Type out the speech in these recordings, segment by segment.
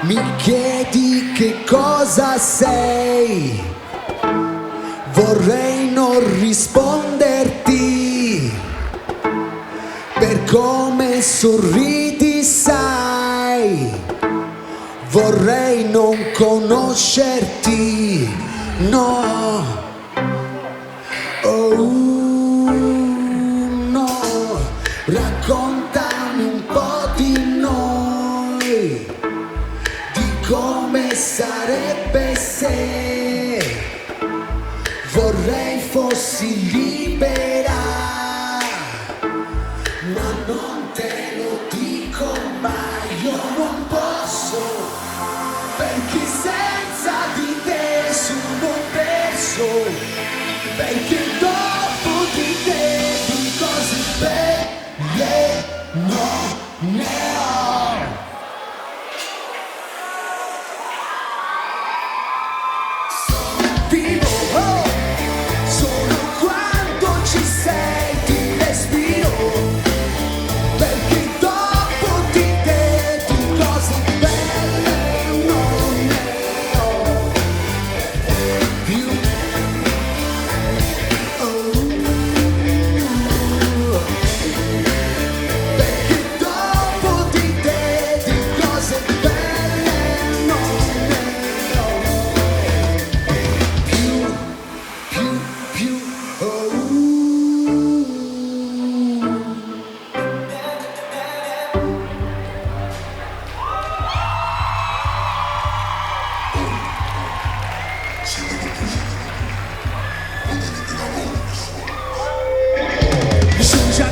Mi chiedi che cosa sei, vorrei non risponderti, per come sorridi sai, vorrei non conoscerti, no, oh no, raccontami un po' di noi, come sarebbe se vorrei fossi libera, ma non te lo dico mai, io non posso, perché senza di te sono perso, perché dopo di te di cose belle non ne ho.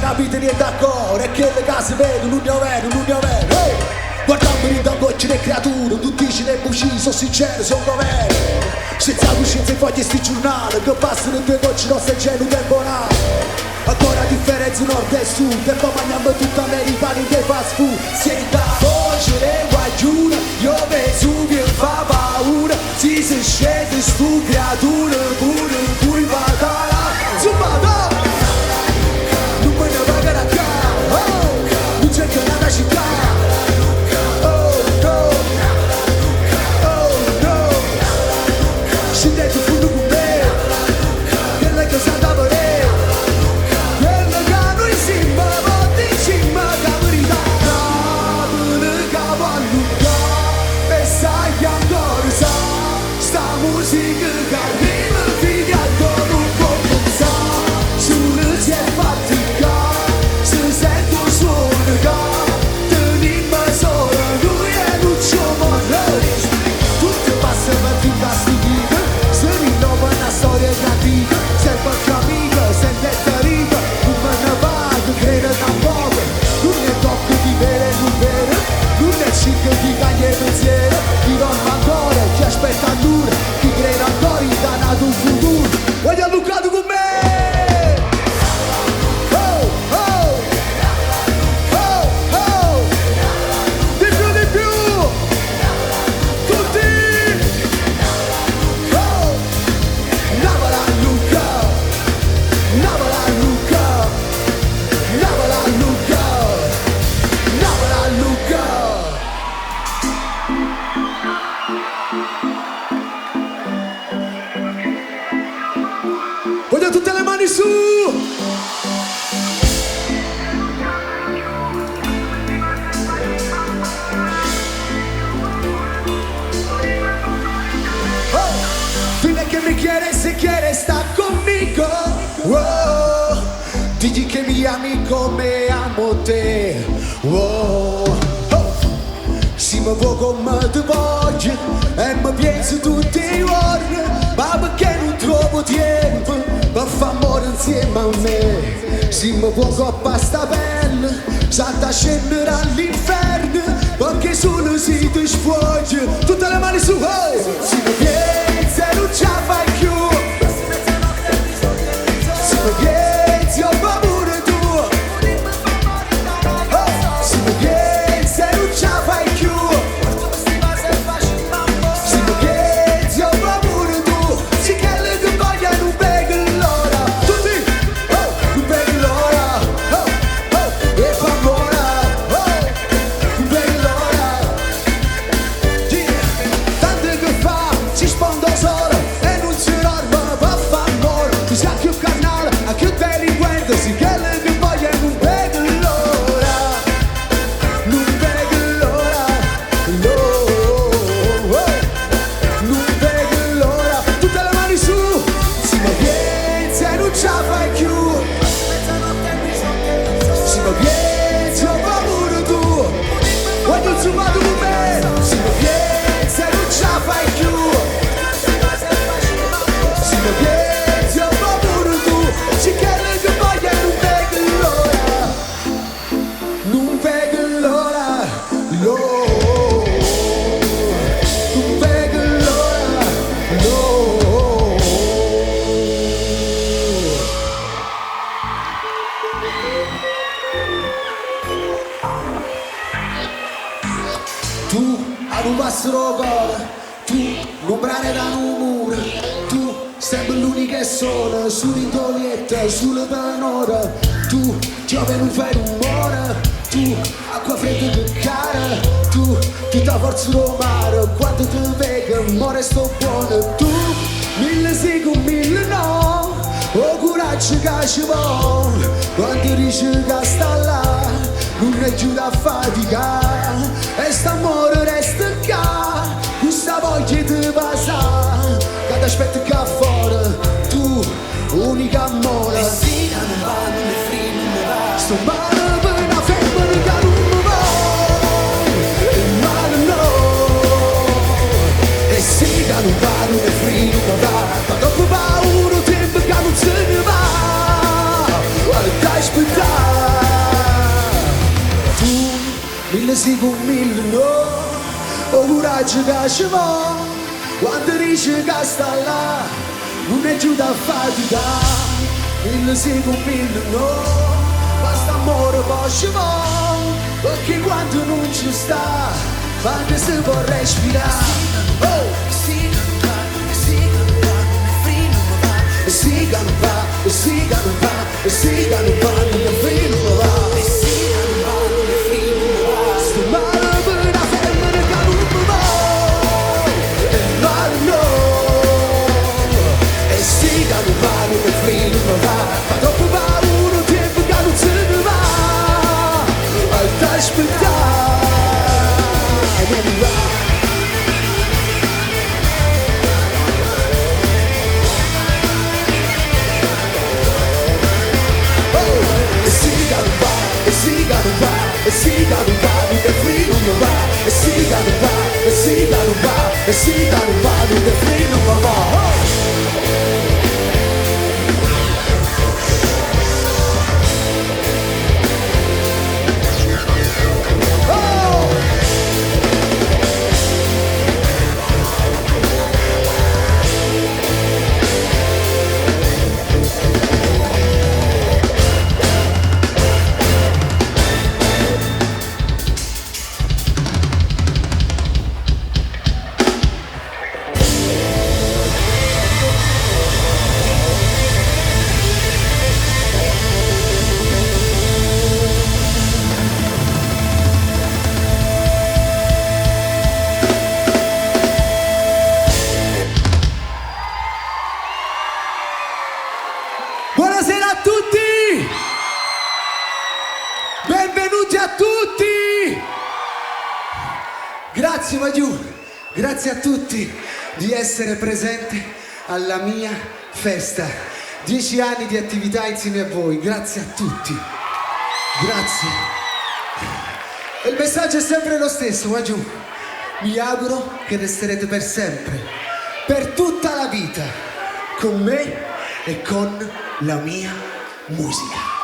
Capite niente d'accordo, è che le case vedono, non ne vedo, hey! Guardando da gocce le creature, tu dici le bugie, sono sincero, sono vero. Senza coscienza e foglie sti giornali, che passano due gocce nostre e gelo temporale. Ancora differenza nord e sud, e poi mangiamo tutta americani dei fast food. Senta voce le guaglione, io Vesuvio fa paura, si scende stu creature, pure cui va la zumbata. Città, oh no, oh no, scendete fuori con me, che lei cosa da volere, quello che noi siamo, volte in cima, che verità, capone cavallucca, e sai ancora sa, sta musica che arriva figlia con un po' pensare, sulle si è fatica, si sente un suono che storia antica, sempre amica, sempre tarita, come ne va, che crede da poco, non è tocco di vero e non vero, non è ciclo di caglie pensiero, chi dorme ancora, chi aspetta dura, chi crede ancora in danato un futuro, voglio lucrato con me! Voglio tutte le mani su! Oh, dile che mi quiere, se quiere sta conmigo. Oh, digli che mi ami come amo te. Oh, oh. Se mi vuoi come ti voglio e mi penso tutti i giorni, ma perché non trovo tempo per fare amore insieme a me? Se mi vuoi con pasta bella, salta a scendere all'inferno, perché solo si ti sfoggia. Tutte le mani su, oh! Se mi vieni se non ce la fai più, se mi vieni io ho paura tu, oh! Se mi vieni se non ce la fai più, se mi vieni io ho paura tu, si che le che vogliono bene l'ora, tutti ce la fai più. Se non vieni ho paura tu, quando tu va tu me. Se non vieni non ce la fai più. Se non vieni ho paura tu, ci chiede che voglia non vedo l'ora. Non vedo l'ora, non vedo l'ora, tu arrivassi roba, tu non brane da un muro, tu sembri l'unica sola, sull'indolietta, sulla panora, tu giove non fai rumore, tu acqua fredda che cara, tu tutta forza del mare, quando ti vedo muore sto buono, tu mille sì con mille no, o coraggio che ci vuole, quando dici che sta là, non aiuta a faticare, e st'amore resta qua, questa voglia di passare, che ti aspetta qua fuori, tu, unica amore. E sì che non va, non è free, non mi va, sto male per una femmina che non mi va, e male no. E sì che non va, non è free, non mi va, ma dopo paura tempo che non se ne va, guarda aspettare. Mille sì con mille no, o coraggio che ci va, quando dici che sta là, non è giù da faticare. Mille sì con mille no, basta amore poi ci va, perché quando non ci sta, quando si può respirare. Oh! Sì che non va, sì che non va, non è free, non mi va, sì che non va, sì che non va, sì che non va, non è free, non mi va. Male per una femmina che non mi va, e male no. E sì che non va, non è free, non mi va, ma dopo paura tempo che non se ne va, ad aspettare, non mi va. E sì che non va, e sì che non va, e sì che non va, non è free, non mi va, e sì che non va, e sì che non va, e sì che non va, non è free, non mi va. Buonasera a tutti! Benvenuti a tutti! Grazie Magiù, grazie a tutti di essere presenti alla mia festa. 10 anni di attività insieme a voi, grazie a tutti. Grazie. E il messaggio è sempre lo stesso, Magiù. Mi auguro che resterete per sempre, per tutta la vita, con me e con la mia musica.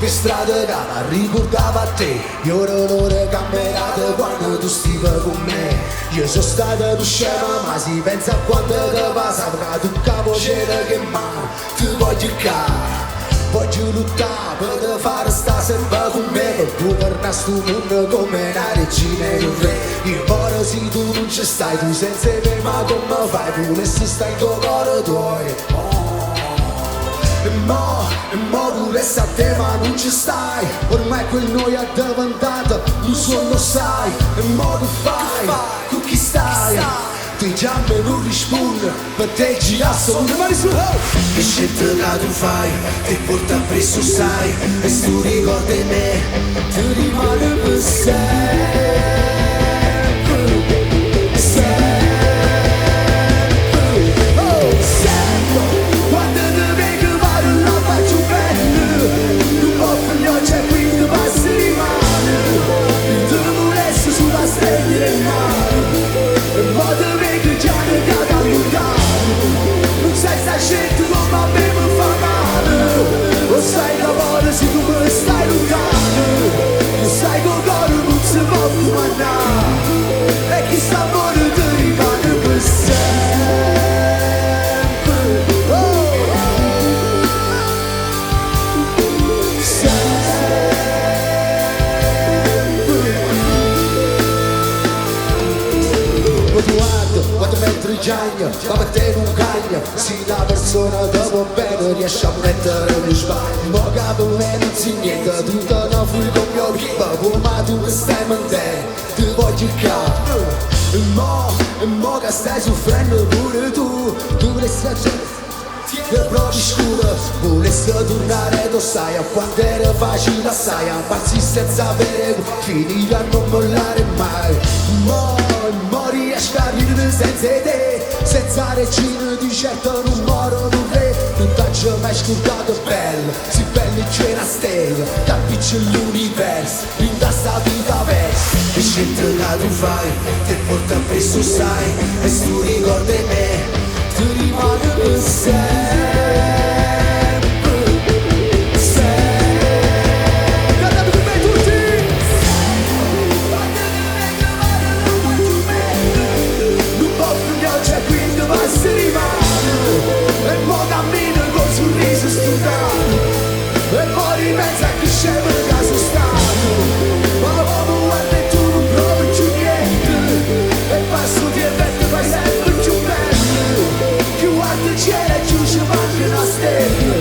Per strada che ricordava a te, io ora l'ora cambiata quando tu stavi con me. Io sono stata tu scema, ma si pensa a quanto ti passa, che tu capo c'era che mai ti voglio caro. Voglio lottare per fare sta serva con me, per governare sto mondo come una regina e un re. Io ora se tu non ci stai, tu senza me, ma come fai? Pure se stai in tuo cuore tuoi. mo pure sta te ma non ci stai. Ormai quel noi è davantato, non solo sai. E mo che fai, con chi stai? Ti chiami e non risponde, per te gira solo le mani su. Che scelta che tu fai, ti porta presso sai. E se tu ricordi me, ti rimane per sempre. Quando mentre giagna, ma per te non cagna. Se la persona dopo bene riesce a mettere lo sbaglio. Ma capo me non si niente, tu te ne fui con mio riba. Ma tu che stai mentendo, ti voglio cercare. E mo che stai soffrendo pure tu. Tu vorresti che provi scura, volessi tornare tu sai a quando era facile assai. Ammazzi senza avere, finire a non mollare mai. Mo riesco a ridere senza te, senza regina di certo non moro non re. Non t'ho mai scordato bello, si bello c'è una stella, capisci l'universo, brinda sta vita verso. E scelta che tu fai, ti porta presso sai. E se tu ricordi me, ti rimane per sempre. E poi cammino col sorriso studiato, e poi in mezzo a chi scemo il caso stato. Ma come guarda e tu non provi più niente, e passo di evento fai sempre più bello. Più alto c'era giù ci manca una stella,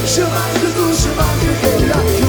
ci manca tu, ci manca quella più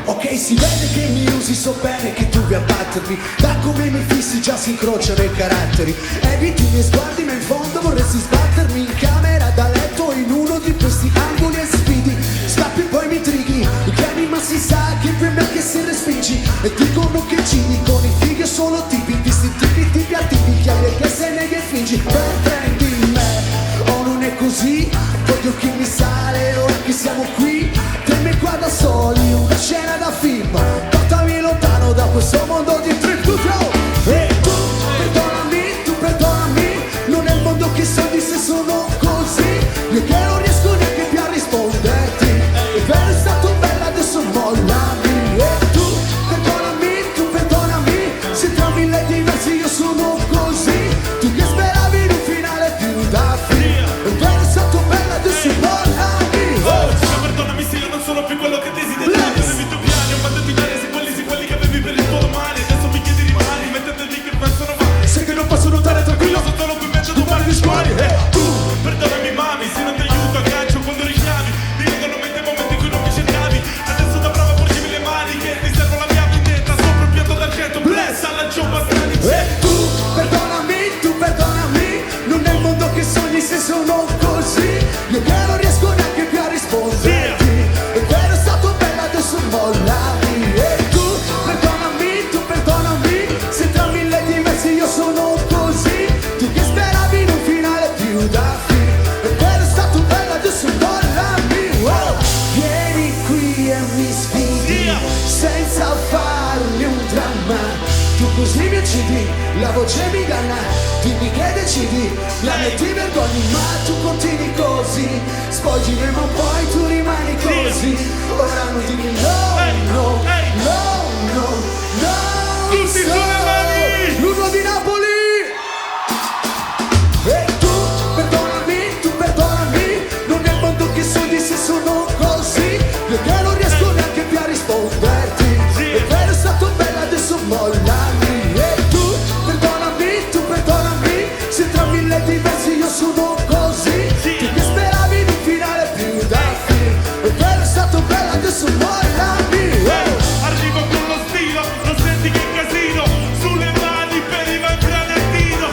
Ok, si vede che mi usi, so bene che tu vuoi abbattermi. Da come mi fissi già si incrociano i caratteri. Eviti i miei sguardi ma in fondo vorresti sbattermi in camera da letto in uno di questi angoli e sfidi. Scappi e poi mi trighi, mi chiami ma si sa che per me che se respingi. E dicono che cini con i fighi sono tipi distintivi, tipi attivi, chiari che se ne che fingi. Prendi me, o non è così, voglio che mi sale ora che siamo qui. Te qua da soli, una scena da film, portami lontano da questo mondo di trip to throw. E tu perdonami, non è il mondo che soldi se sono così. Io che non riesco neanche più a risponderti, è vero è stato bello adesso mollami. E tu perdonami, se tra mille diversi io sono così. Tu che speravi in un finale più da film, è vero è stato bello adesso mollami. Perdonami se io non sono più quello che desideravi. Non i tuoi piani, ho fatto ti dare se quelli che avevi per il tuo domani. incidi, la voce mi inganna, dimmi che decidi, la metti vergogni ma tu continui così, svolgimi ma poi tu rimani così, ora non dimmi no, tutti sulle mani, l'uno di Napoli. E tu perdonami, non è il mondo che soldi se sono così, io che non riesco neanche più a risponderti, è vero è stato bello adesso mollami. E tu perdonami, se tra mille diversi io sono così, tu che speravi di un finale più da film, è vero è stato bello adesso mollami. arrivo con lo stilo, lo senti che casino, sulle mani per i granatino,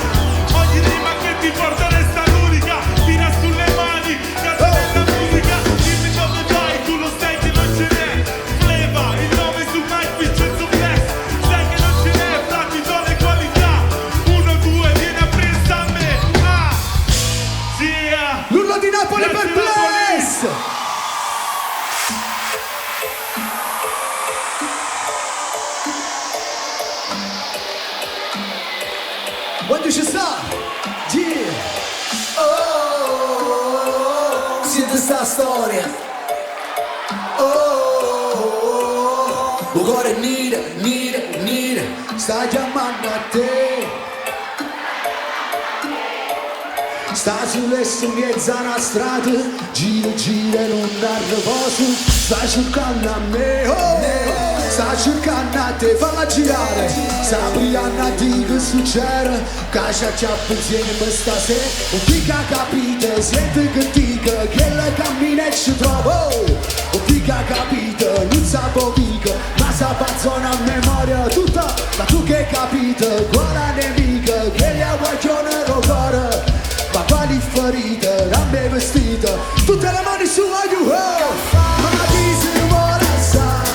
ogni rima che ti porta resta l'unica, tira sulle mani, casa della musica, dimmi dove vai, tu lo sai che non ce n'è, Fleva, il 9 su Mike Vincenzo Black, sai che non ce n'è, frati do le qualità, 1, 2, vieni a presa a me, yeah. L'urlo di Napoli per Blaze! Quando ci sta? Yeah! Oh, siete sta storia. Oh, il cuore nera, sta chiamando a te. Sta sulle stupiezza una strada, gira non arrivo su, sta cercando a me, sta cercando a te, falla girare, sta brillando a te che succede, caccia insieme stasera, un fica capite, sente che dica, che la cammina e ci trovo, un fica capite, non sapevo mica, ma sa pazzona a memoria tutta, ma tu che capite, quella nemica, che gli guaglione lo cuore. Ma quali ferite, la mia vestita, tutte le mani su aiuto. Ma chi si vuole assare,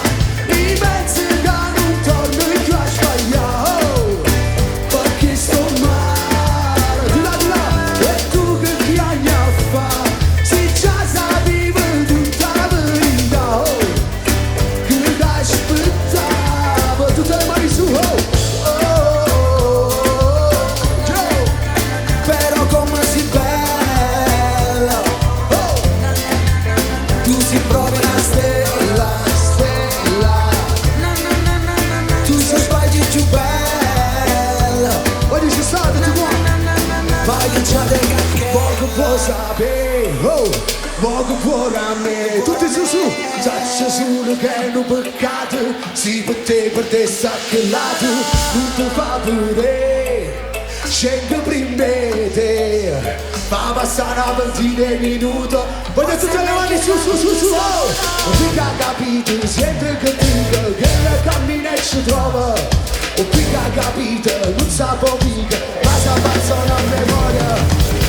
i pezzi che non torno più a sbagliare, perché sto male, di là, e tu che chiami a fare, se già sapevi tutta la verità, che ti aspettavo, tutte le mani su, però come si bella, tu si provi una stella, tu se sbagli più bella, oggi ci sta tu vuoi, vai già del cacchè, poco può sapere, poco può a me, tutti su, saccia solo che è un peccato, si per te sacchellato, non ti fa pure. Scende prima te, fa passare una ventina di minuti, voglio tutte le mani su, non fica capito, sente che dica, che la cammina e ci trova, non fica capito, non sapevo mica, ma sa pazzona a memoria,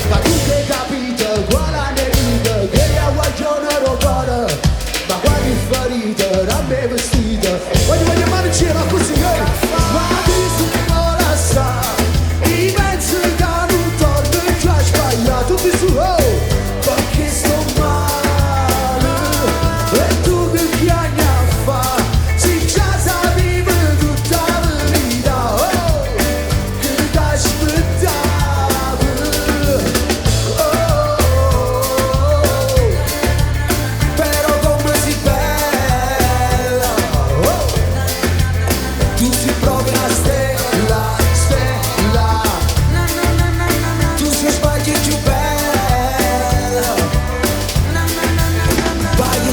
ma tu che capito, quella nemica, che la guaglione lo cuore, ma quali ferite, la mia vestita, voglio mani in cielo così, ma ti si vuole assare. Tutti su, perché sto male, e tu che chiami a fa, se già sapevi tutta la verità, che ti aspettavo, però come si bella, tu si provi una stella, tu si sbagli più bella.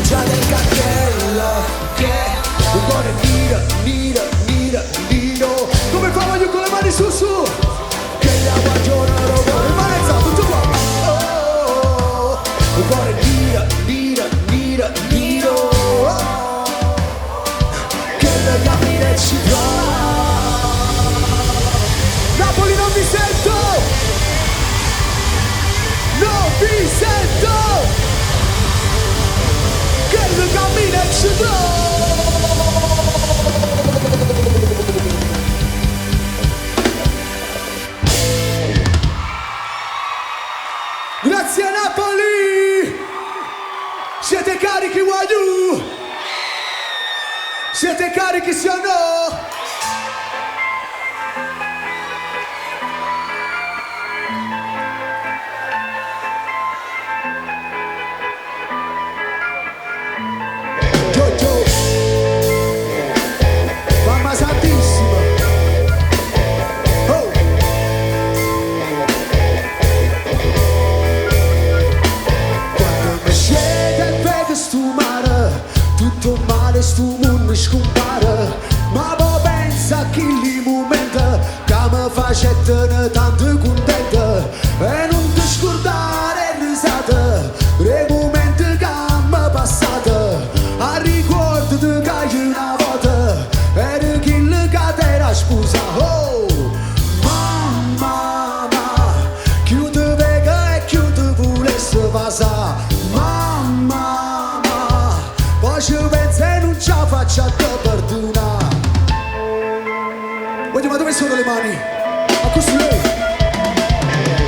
Già nel cappello che un cuore nero, come fa voglio con le mani su che la guaglione lo vuole, ma è tutto qua, un cuore nero, che le cammina e ci trova. Napoli non vi sento, non vi sento, che le cammina e ci trova. Grazie a Napoli! Siete carichi, Wagyu? Siete carichi, sì o no? facettene tanto contenta e non ti scordare risate dei momenti che mi passate a ricordo di che una volta eri chi che t'era sposa. Oh mamma chiudi vega e chiudi volesse passare mamma poi ci pensi e non ce la faccio a te perdonare. Voglio, ma dove sono le mani? A così lei.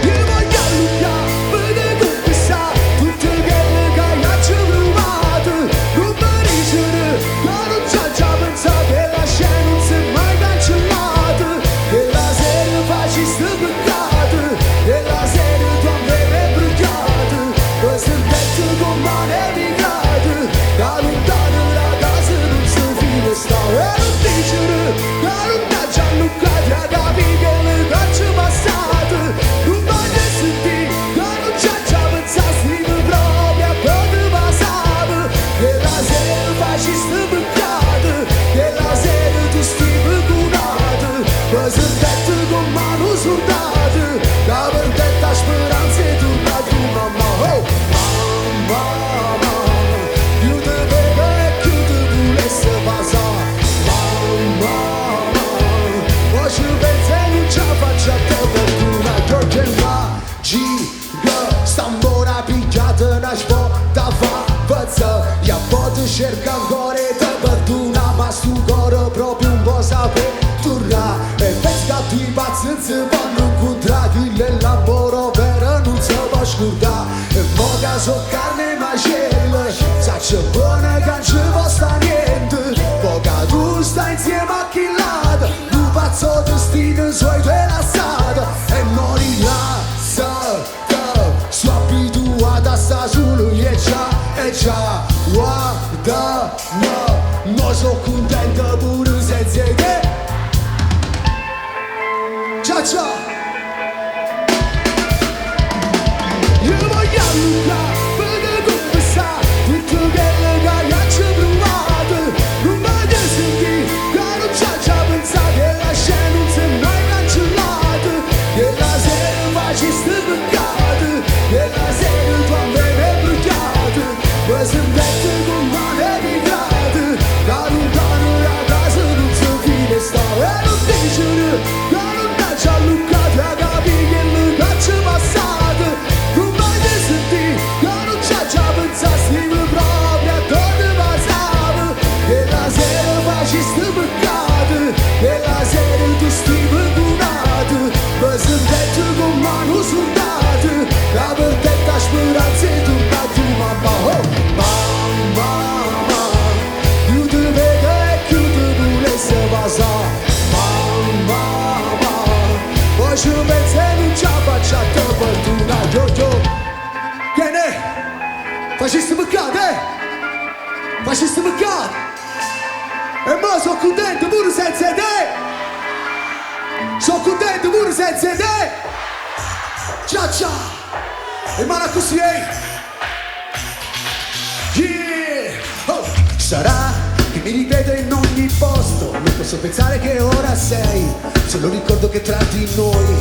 Io voglio allungare, vede come sa, tutte quelle che ci provate. Non mi dicere, che non c'è già pensato che la scena non si è mai cancellata. Che la serie faciste peccate, che la serie tu avete bruciate. Poi si è detto con mani emigrate, che lontano la casa non si fine sta. E non dicere, che non c'è già lucati a capire che le cacce passate. Non voglio sentire, che non c'è già pensati proprio a quando passava. Che la serie faciste peccate, che la serie tu stivi curate. Poi si è detto con mano sordate, che per detta speranza è tornato mamma. Oh mamma, chiude bene e chiude volesse passare. Mamma, poi ci pensi e non ce la faccio a te perdona. Che magica, sta buona pigliata una sbotta fa pezza. E a volte cerca ancora e te perdona, ma sto cuore proprio un po' sape tornare. E pensi che tu i pazzi non si vanno incontrare, che l'amore vero non si può scordare. E moga so carne e macelle, saccia buona che non ci può sta niente. Poca tu stai insieme a chi l'ha, un pazzo destino suoi due lassata. E non rilassata, sto abituata a sta solo e già, guarda, no sono contenta pure senza te. Ciao io voglio allungare, vede come sa, tutte quelle che ci provate. Non voglio sentire, che non c'è già pensato che la scena non si è mai cancellata. Che la serie faciste peccate, che la serie tu avete bruciate. Poi si è detto con mani emigrate, che lontano la casa non si fine sta. E non dicere, che non c'è già luccato a capire che le cacce passate. Non voglio sentire, che non c'è già pensati proprio a dove passava. Che la serie faciste peccate, che la serie tu stivi curate. Poi si è detto con mano sordate, che per detta speranza è tornato mamma. Oh mamma, chiude vega e chiude volesse passare. Mamma, poi ci pensi e non ce la faccio a te perdonare. Yo, che ne? Faciste peccato, Faciste peccato. E mo sono contento pure senza te. Sono contento pure senza te. Ciao. E mano così, yeah. Oh, sarà che mi ripeto in ogni posto, non posso pensare che ora sei. Se lo ricordo che tra di noi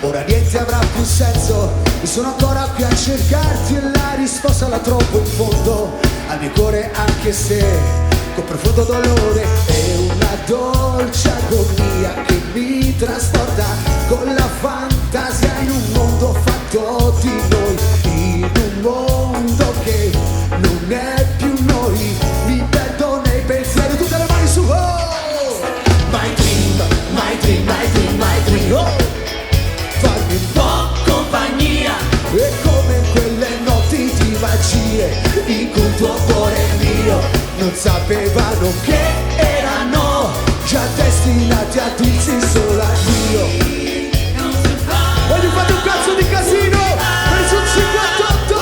ora niente avrà più senso. E sono ancora qui a cercarti e la risposta la trovo in fondo al mio cuore, anche se con profondo dolore. È una dolce agonia che mi trasporta con la fantasia in un mondo fatto di noi, in un mondo che non è più noi. Mi perdo nei pensieri, tutte le mani su. Oh! My dream, oh! Farmi un po' compagnia, e come in quelle notti di magie in cui il tuo cuore e mio non sapevano che erano già destinati a dirsi solo addio. Voglio fare un cazzo di casino per sul 58.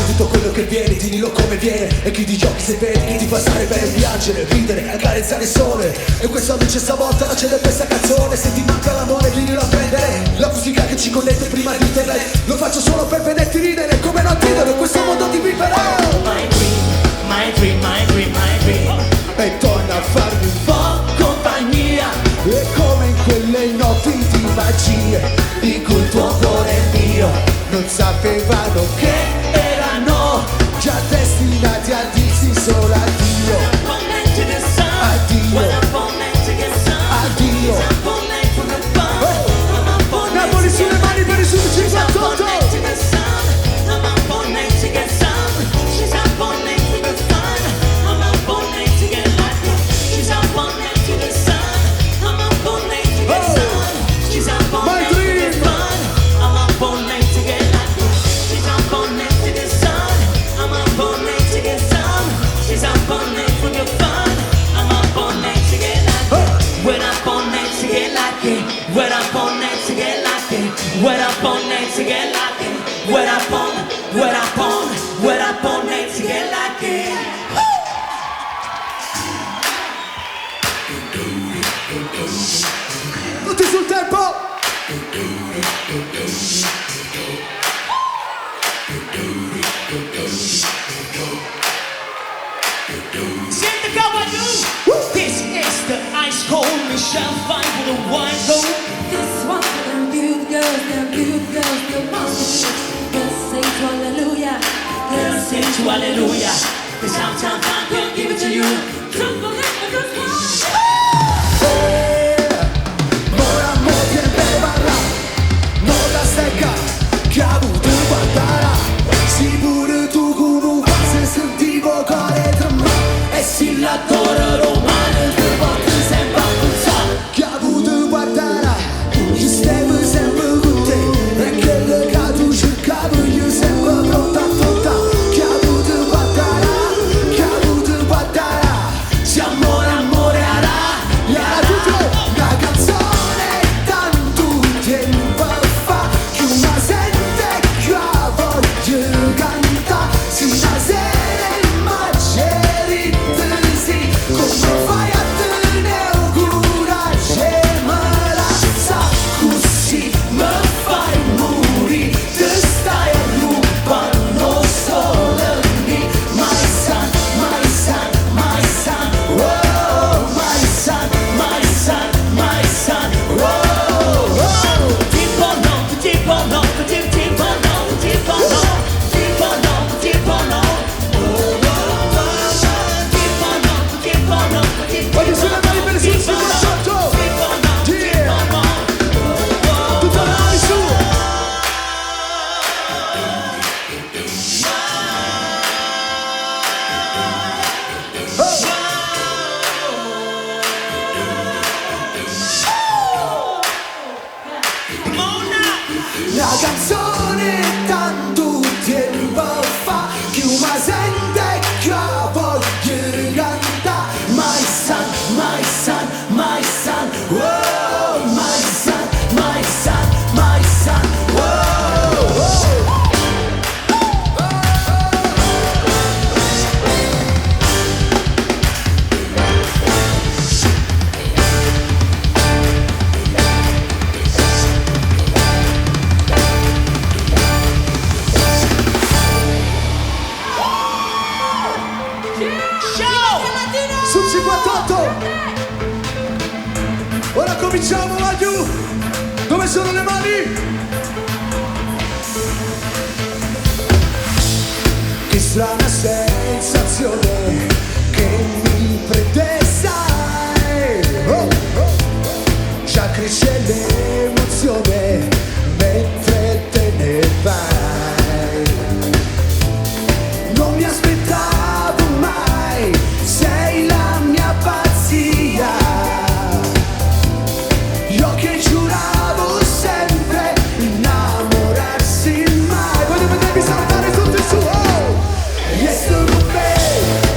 Tutto quello che viene, dillo come viene, e chiudi gli occhi se vedi che ti fa stare bene, piangere, ridere, accarezzare il sole. E questa luce stavolta la c'è questa canzone. Se ti manca l'amore, vieni a prendere la musica che ci connette prima di internet. Lo faccio solo per vederti ridere come un antidoto, in questo mondo ti vivrò. My dream, my dream, my dream, my dream. E torna a farmi un Po' compagnia. E come in quelle notti di magie in cui il tuo cuore e il mio non sapevano che erano già destinati a dirsi solo addio. Addio. Addio. Napoli sulle mani per i Sud 58. We're up all night to get lucky. We're up all night to get lucky. We're up all night to get lucky. Tutti sul tempo. Send the go. This is the ice cold Michelle fight with a wine gold. This one's for them beautiful girls, the monsters. Girls sing to hallelujah. Girls sing to hallelujah. This time fine girl give it to you. Trouble in the good one. Mora moglie bevara, moda stecca, che ha avuto guardare. Sicuro tu come se sentivo cuore tremare. E si l'attore romano che volte sembra pensare. Che ha avuto guardare, io stavo sempre con te. E che le cadu cercavo, io sempre pronta a toccare. Che ha avuto guardare, che ha avuto guardare. Si amore, amore, ara, ara tutto. Una canzone tanto tempo fa, che una sente che ha voglio cantare. Si una sera immagini sì, come fai a tenere coraggio e me la sa così me fai morire. Te stai rubando solo lì. My son, my son, my son, oh, my son, my son, my son, oh, oh. Tipo no, tipo no, tipo no, tipo no, tipo no, tipo no. Voglio sulle mani per il Sud 58. Yeah. Tutte le mani su. La canzone tanto tempo fa, che una sente che ha voglia cantare. My son, my son, my son, oh, my son, my son, my son, oh, oh. Sud 58. Ora cominciamo, va giù. Dove sono le mani? Che strana sensazione che mi prende, sai. Oh, oh. Già cresce l'emozione mentre te ne vai. Non mi aspettavo mai, sei la mia pazzia. Io che giuravo sempre innamorarsi mai. Voglio vedervi saltare tutti su. Oh! Yes, to me.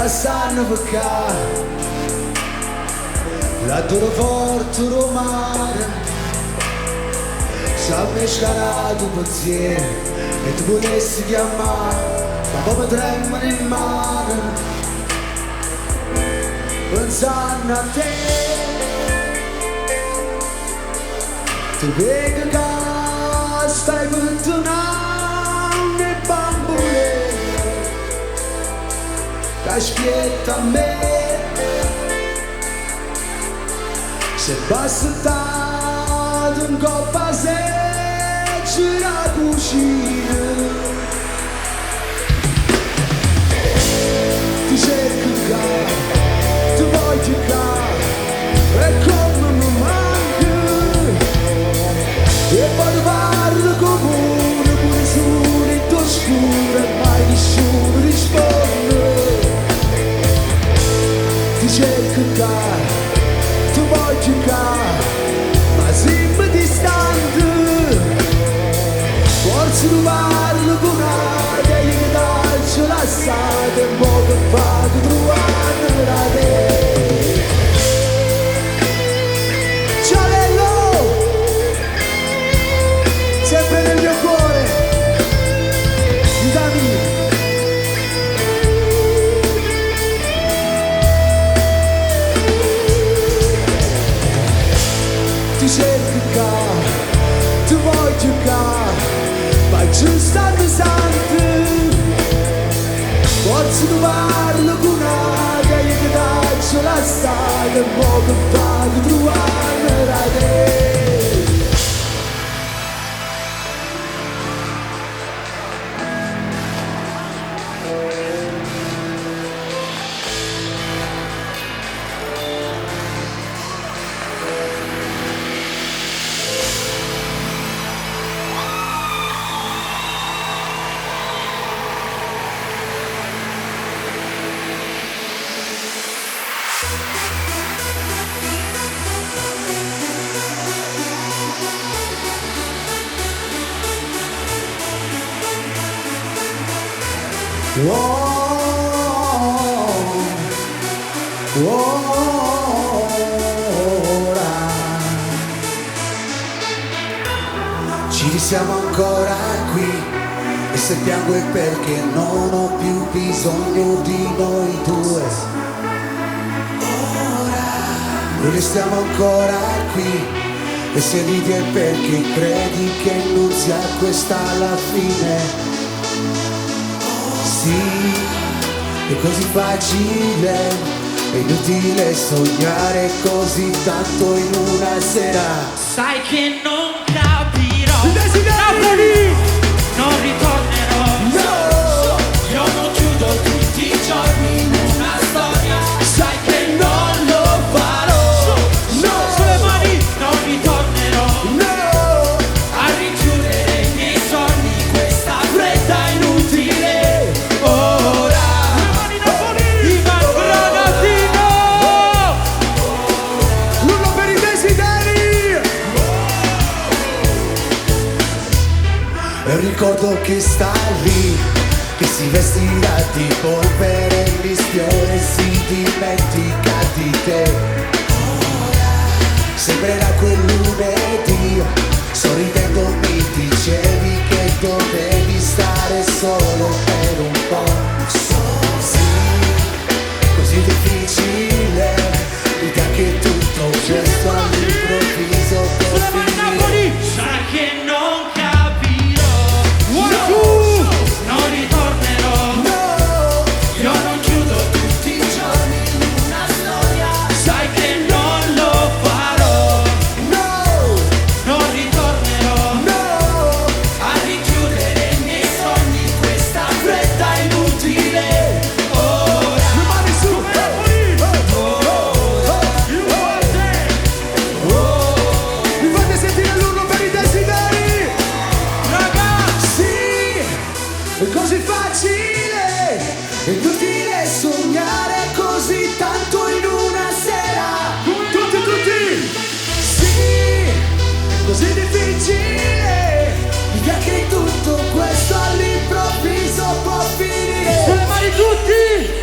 la sanno perché la tua forte romana sa mescolare tu pensiero e tu volessi chiamare ma come tremano in mano pensando a te tu vedi che stai perdonando i bambole che spietta a me se basta stato un po' passeggio la cucina ti cerco qua, ti voglio qua e come mi manca e poi parlo comune pure solo in tuo scuro e mai nessuno risponde ti cerco qua, ti voglio qua ma sempre distante forse tu parlo con aria e che daccio lasciate un po' che fate trovare da te Cialello sempre nel mio cuore dammi ti cerco qua, ti voglio qua ma giusto pesante forse tu parlo con aria e che daccio la strada un po' che fate trovare da te Ci siamo ancora qui e se piango è perché non ho più bisogno di noi due. Noi restiamo ancora qui e se ridi è perché credi che non sia questa la fine. Sì, è così facile, è inutile sognare così tanto in una sera. Sai che non capirò, Napoli! non ritornerò. No! Io non chiudo tutti i giorni in una storia. Sai che non lo farò. No! Sulle mani non ritornerò No! a rinchiudere i miei sogni, questa fretta inutile. Ora Ivan Granatino, L'uno per i desideri! E un ricordo che sta lì, che si vestirà di polvere e mischione e si dimentica di te. Sembrerà quel lunedì, sorridendo mi dicevi che dovevi stare solo per un po'. Sì, così difficile, l'idea che tutto questo all'improvviso può sulle mani finire. Napoli. Sai che non capirò, non ritornerò. No! Io non chiudo tutti i giorni in una storia. Sai che non lo farò, No! non ritornerò No! a rinchiudere i miei sogni, questa fretta inutile. Ora Le mani su! Mi fate sentire l'urlo per i desideri! ragazzi, Sì! È così facile! È inutile sognare così tanto in una sera! Tutti! Sì! Così difficile! L'idea che tutto questo all'improvviso può finire! sulle mani tutti.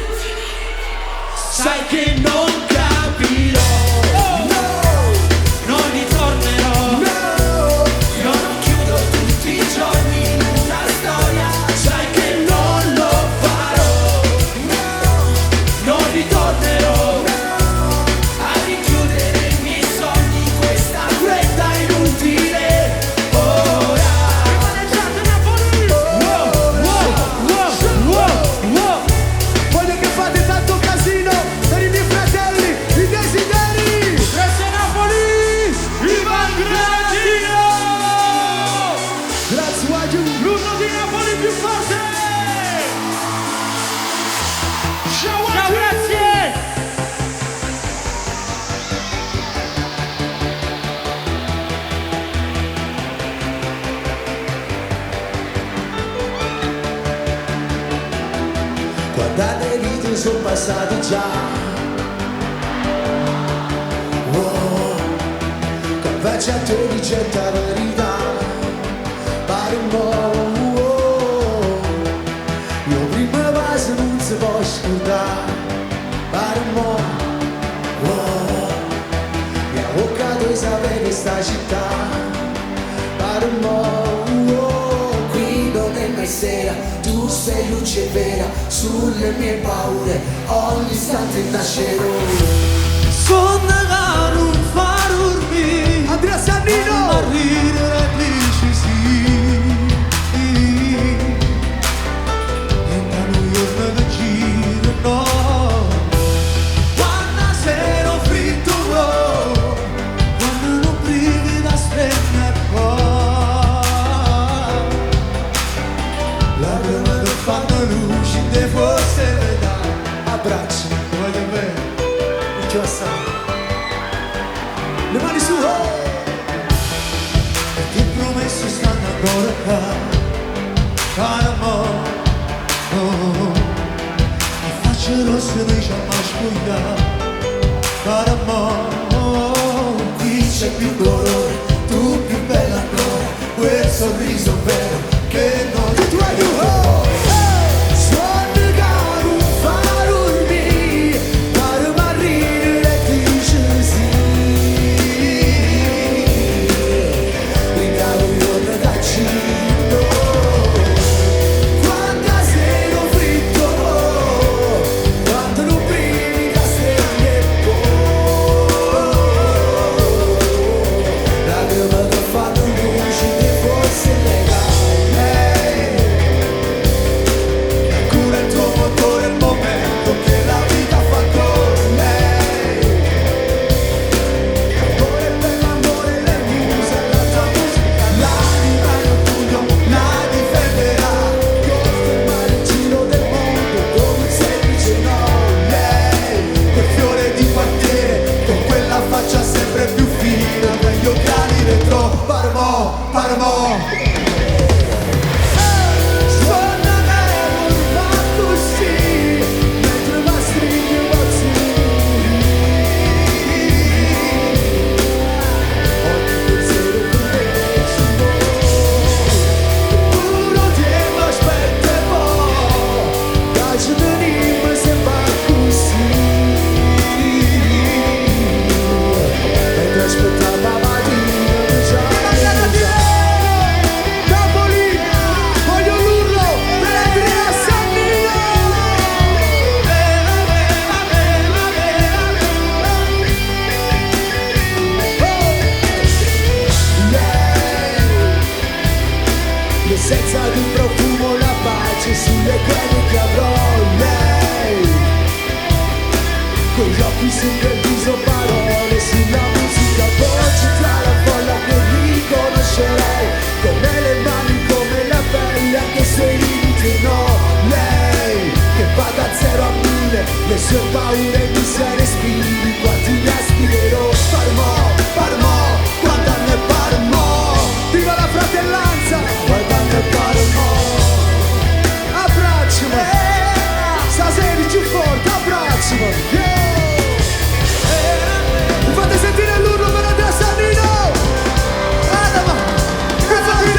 Guardate i video sono passati già. Oh, converge a te di certa verità. Pare un po', oh, io prima base non si può scordare. Pare un po', oh, mi ha avvocato di sapere sta città. Pare un po', oh, qui non è mai sera. Tu sei luce vera sulle mie paure, ogni istante nascerò. Sonnegar un farurmi Andrea Sannino! a ridere dici sì. E da New York da giro no. Quando sero fritto no, quando non privi da stelle qua. Lacrime che fanno luce te forse le dà. Abbracci, Voglio bene. non ci va stare. Le mani su, oh! E ti promesso stanno ancora qua, cara amore, oh. Mi faccio rosso e dice ma spogliare, cara amore, oh. Qui c'è più colore, tu più bella ancora, quel sorriso vero che non ti Tu, oh! Sonnegar un farurmi, pare ma ridere dice sì. Da New York da Cino, quando sei fritto, quando non privi da stelle poi. Lacrime che fanno luce che forse legale. cura il tuo motore, il momento che la vita fa con lei. Amore per l'amore, le muse, la tua musica, L'anima in un pugno la difenderà. fermare il giro del mondo come un semplice no. Lei, quel fiore di quartiere, con quella faccia sempre più fina, quegli occhiali retro, parmo, parmo. Sonnegar va così, mentre va stringe i ogni pensiero bellissimo. Uno tempo aspetta e poi piace venirmi se va così. Mentre aspettava la mattina già Napoli, voglio l'urlo per Andrea Sannino. L'essenza di un profumo, la pace sulle quelle che avrò. Lei, con gli occhi sul viso, parole sulla musica, voce tra la folla che riconoscerei, con le mani come la pelle, anche se i limiti no. Lei, che va da 0 a 1000, le sue paure, miserie, spiriti, quanti ne aspirerò. Parmo, parmo, quando ne parmo. Viva la fratellanza, quando ne parmo. Abbracciami, stasera più forte, abbracciami. Mi fate sentire l'urlo per Andrea Sannino. Adama, mi fate.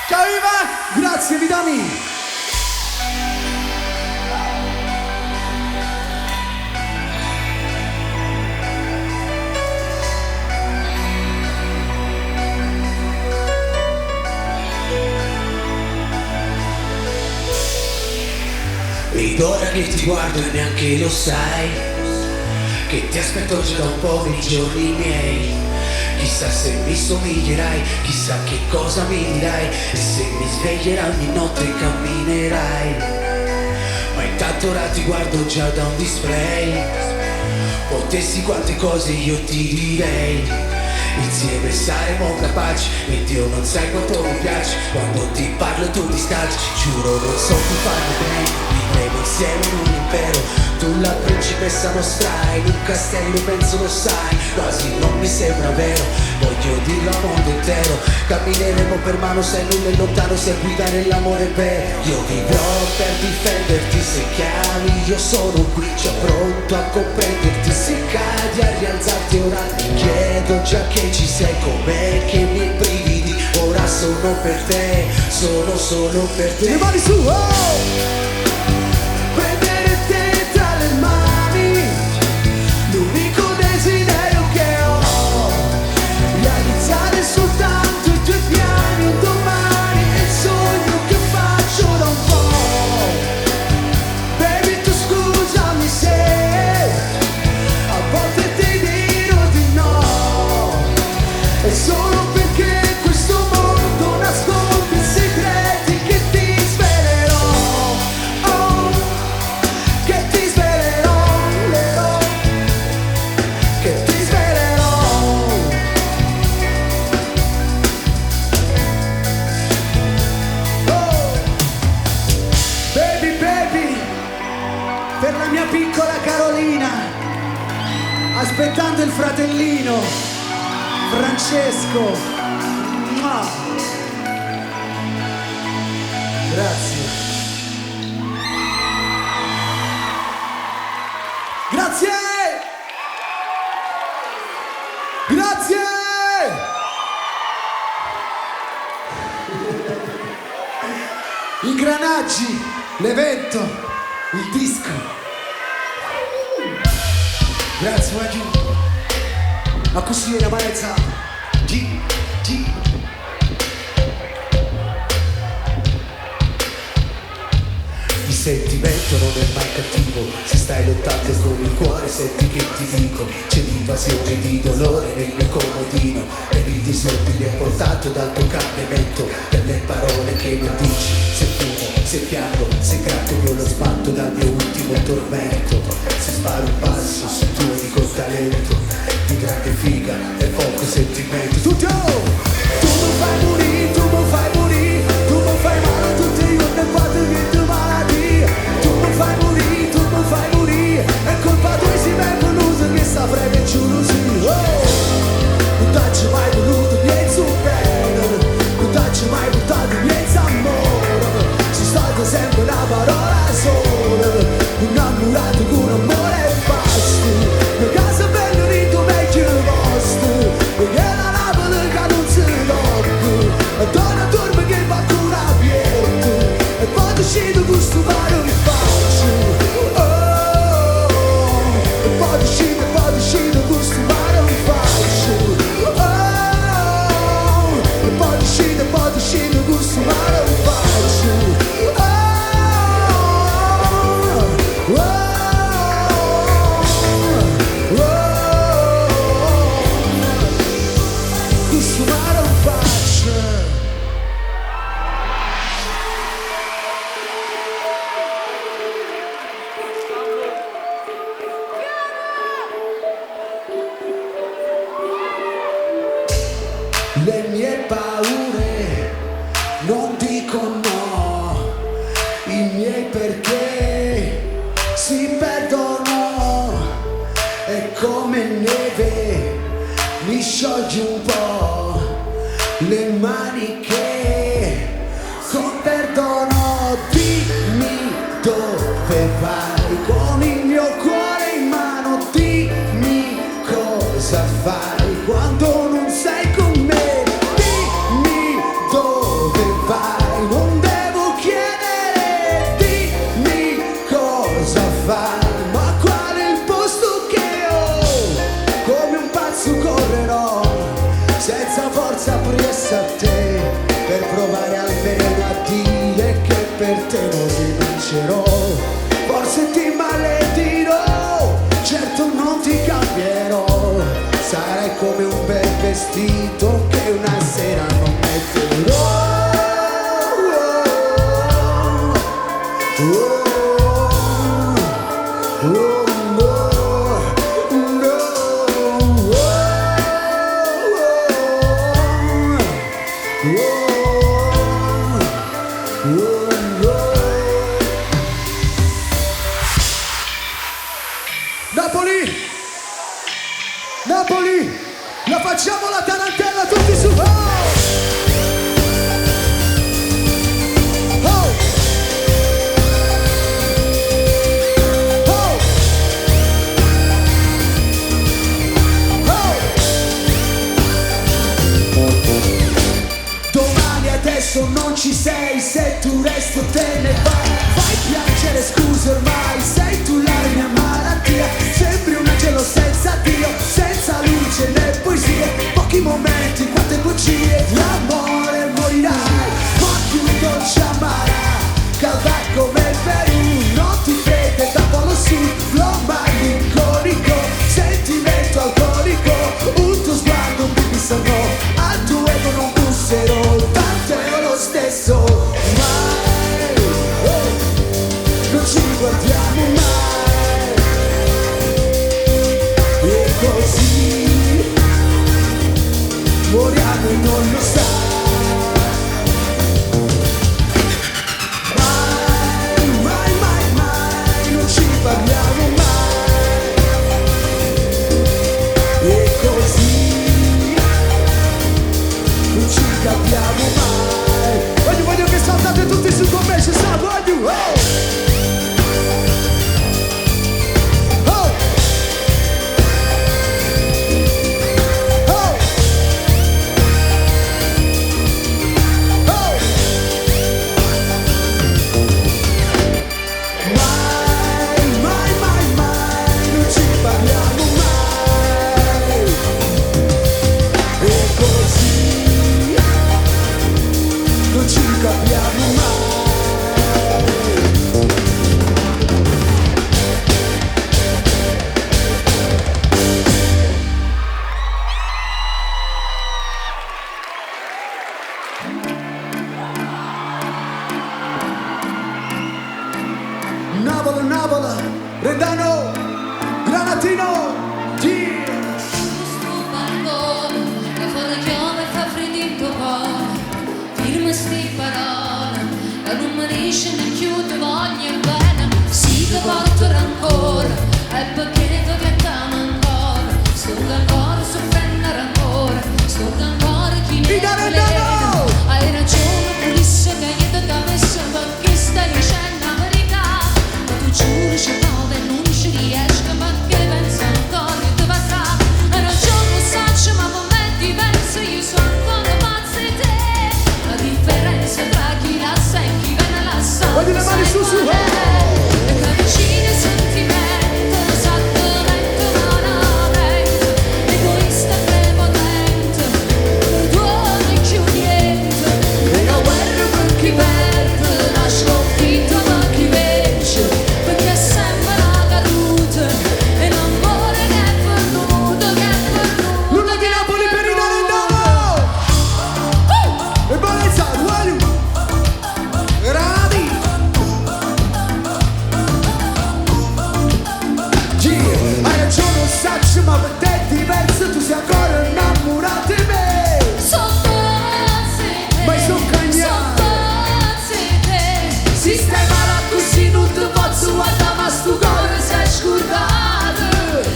Ciao Iva, grazie Vidani. Ed ora che ti guardo e neanche lo sai, che ti aspetto già da un po' nei giorni miei. Chissà se mi somiglierai, chissà che cosa mi dirai, e se mi sveglierai ogni notte camminerai. Ma intanto ora ti guardo già da un display, potessi quante cose io ti direi. Insieme saremo capaci, e Dio non sai quanto mi piace, quando ti parlo tu mi scalci. Giuro non so più farlo bene, vivremo insieme in un impero. Tu la principessa mostrai, in un castello penso lo sai, quasi non mi sembra vero, voglio dirlo al mondo intero. Cammineremo per mano, sei nulla e lontano, sei guida nell'amore vero. Io vivrò per difenderti, se chiami io sono qui, già pronto a comprenderti. Se cadi a rialzarti ora mi chiedo già che ci sei, com'è che mi brividi. Ora sono per te, sono solo per te. Le mani su, oh! Prendere te tra le mani, l'unico desiderio che ho, realizzare soltanto i tuoi piani un domani, è il sogno che faccio da un po'. Baby, tu scusami se a volte ti dirò di no, è solo perché questo mondo nasconde segreti che ti svelerò, oh, che ti svelerò, che ti svelerò. Oh, baby, baby, per la mia piccola Carolina, aspettando il fratellino Francesco. Mua. Grazie. Grazie! Grazie! Ingranaggi, l'evento, il disco. Grazie, Maggi. Ma così è una malezza. Il sentimento non è mai cattivo, se stai lottando con il cuore senti che ti dico. C'è l'invasione di dolore nel mio comodino, e il disordine è portato dal tuo cambiamento. Per le parole che mi dici, se fumo, se piango, se gratto io lo sbatto dal mio ultimo tormento. Se sparo un passo sul tuo unico talento, di grande figa e poco sentimento. Tutti, oh! Tu mi fai morire, tu mi fai morire, tu mi fai male tutti i giorni e quando che tu malattia. Tu mi fai morire, tu mi fai morire, è colpa tua se mi è voluto che saprei che giuro sì, oh! Non t'hai mai voluto niente bene, non t'hai mai portato niente amore, sei stata sempre una parola sola, innamorato con amore e basta. La casa è bella di tuo vecchio posto, perché la lava che non si tocca, e donna dorme che va con la pietta, e poi uscito questo mare in faccia, oh, e poi uscito questo mare in faccia, oh, e poi uscito questo mare in faccia, oh, oh. Le mie paure non dicono no, i miei perché si perdono, e come neve mi sciogli un po' le maniche con perdono. Dimmi dove vai con il mio cuore in mano, dimmi cosa fai quando non sei con me, dimmi dove vai, non devo chiedere, dimmi cosa fai, ma qual è il posto che ho, come un pazzo correrò, senza forza appresso a te, per provare almeno a dire che per te non rinuncerò, forse ti maledirò, certo non ti cambierò, sarai come un bel vestito che una sera non metterò. sei, se tu resti o te ne vai. Fai piangere, scusa ormai, sei tu la mia malattia. Sembri un angelo senza Dio, senza luce né poesie. Pochi momenti, quante bugie, l'amore morirai, ma più non ci amarà. Calda come il Perù, non ti vede da polo sud. Lo malinconico, sentimento alcolico. Un tuo sguardo, un bibis no, al tuo ego non busserò. Tanto è lo stesso, mai, non ci guardiamo mai. E così moriamo e non lo sai. Parliamo mai, e così non ci capiamo mai. Voglio che saltate tutti su con me, ci sta, voglio, oh! Oh! Oh! Oh! Parliamo mai, e così non ci capiamo mai. Navola, Navola, Rendano, Granatino, yeah. Questo balcone che fuori chiama e fa freddo cuore. Firma sti parole e non mi dice ne chiude voglio bene. Sì che porto rancore e perché ti piacciamo ancora. Sto ancora soffrendo rancore, sto ancora chi mi Rendano! Hai ragione, pulisse che io ti ho messo perché stai dicendo la verità. Ma tu giuri c'è no e non ci riesco perché penso ancora che ti pasrà. Hai ragione, lo saccio, ma per me è diverso, io sono ancora pazza di te. La differenza tra chi la sa e chi viene la sa. Voglio le mani su, su, E che vicino sentimento, esattamente malamente. Egoista e prepotente, perdono e chiudente. E la guerra per chi perde, la sconfitta per chi vince. Perché è sempre la caduta e l'amore che è perduto, che è perduto. Luna di Napoli per il Rendano! E Balenzano, voglio! Gradi! Yeah, hai ragione, lo saccio, ma per te è diverso, tu sei ancora innamorato di me. Sono pazze te, Ma sono cagnate. sono pazze te. Sistemala così non ti posso guardare, ma sto cuore si è scordato.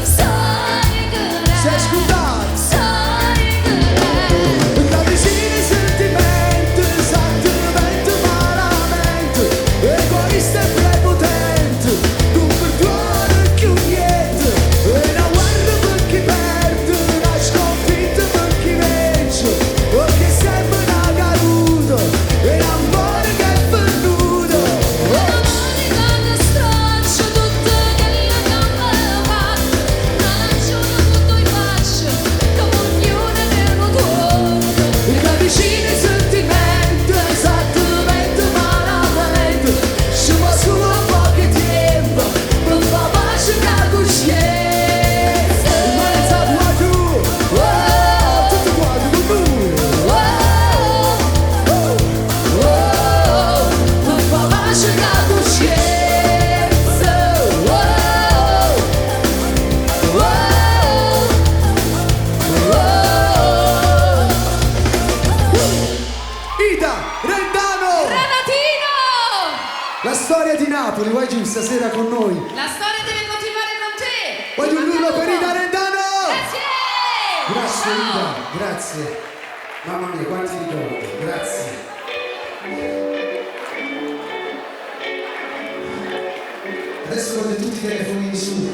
Sai che Si è lei, scordato. sai che lei. Da vicino i sentimenti, esattamente malamente. Egoista e prepotente, non perdono più niente. E la guarda per chi perde, la sconfitta per chi vince. Perché sembra una caduta, e l'amore che è perduto. La monica che straccia tutte quelle gambe fatte. La ragione tutto in faccia, come ognuno nel motorno. Da vicino i sentimenti, esattamente malamente. Ci va solo poco tempo, per far pace la coscienza. Il mare sta quanto, oh, tutto quanto con lui. Per far pace la coscienza. Ida, Rendano! Granatino! La storia di Napoli, vai giù stasera con noi. La storia deve continuare con te! Voglio un urlo per Ida Rendano! Grazie! Grazie Ciao! Ida, grazie. Mamma mia, quanti ricordi, grazie. Adesso voglio tutti i telefonini su.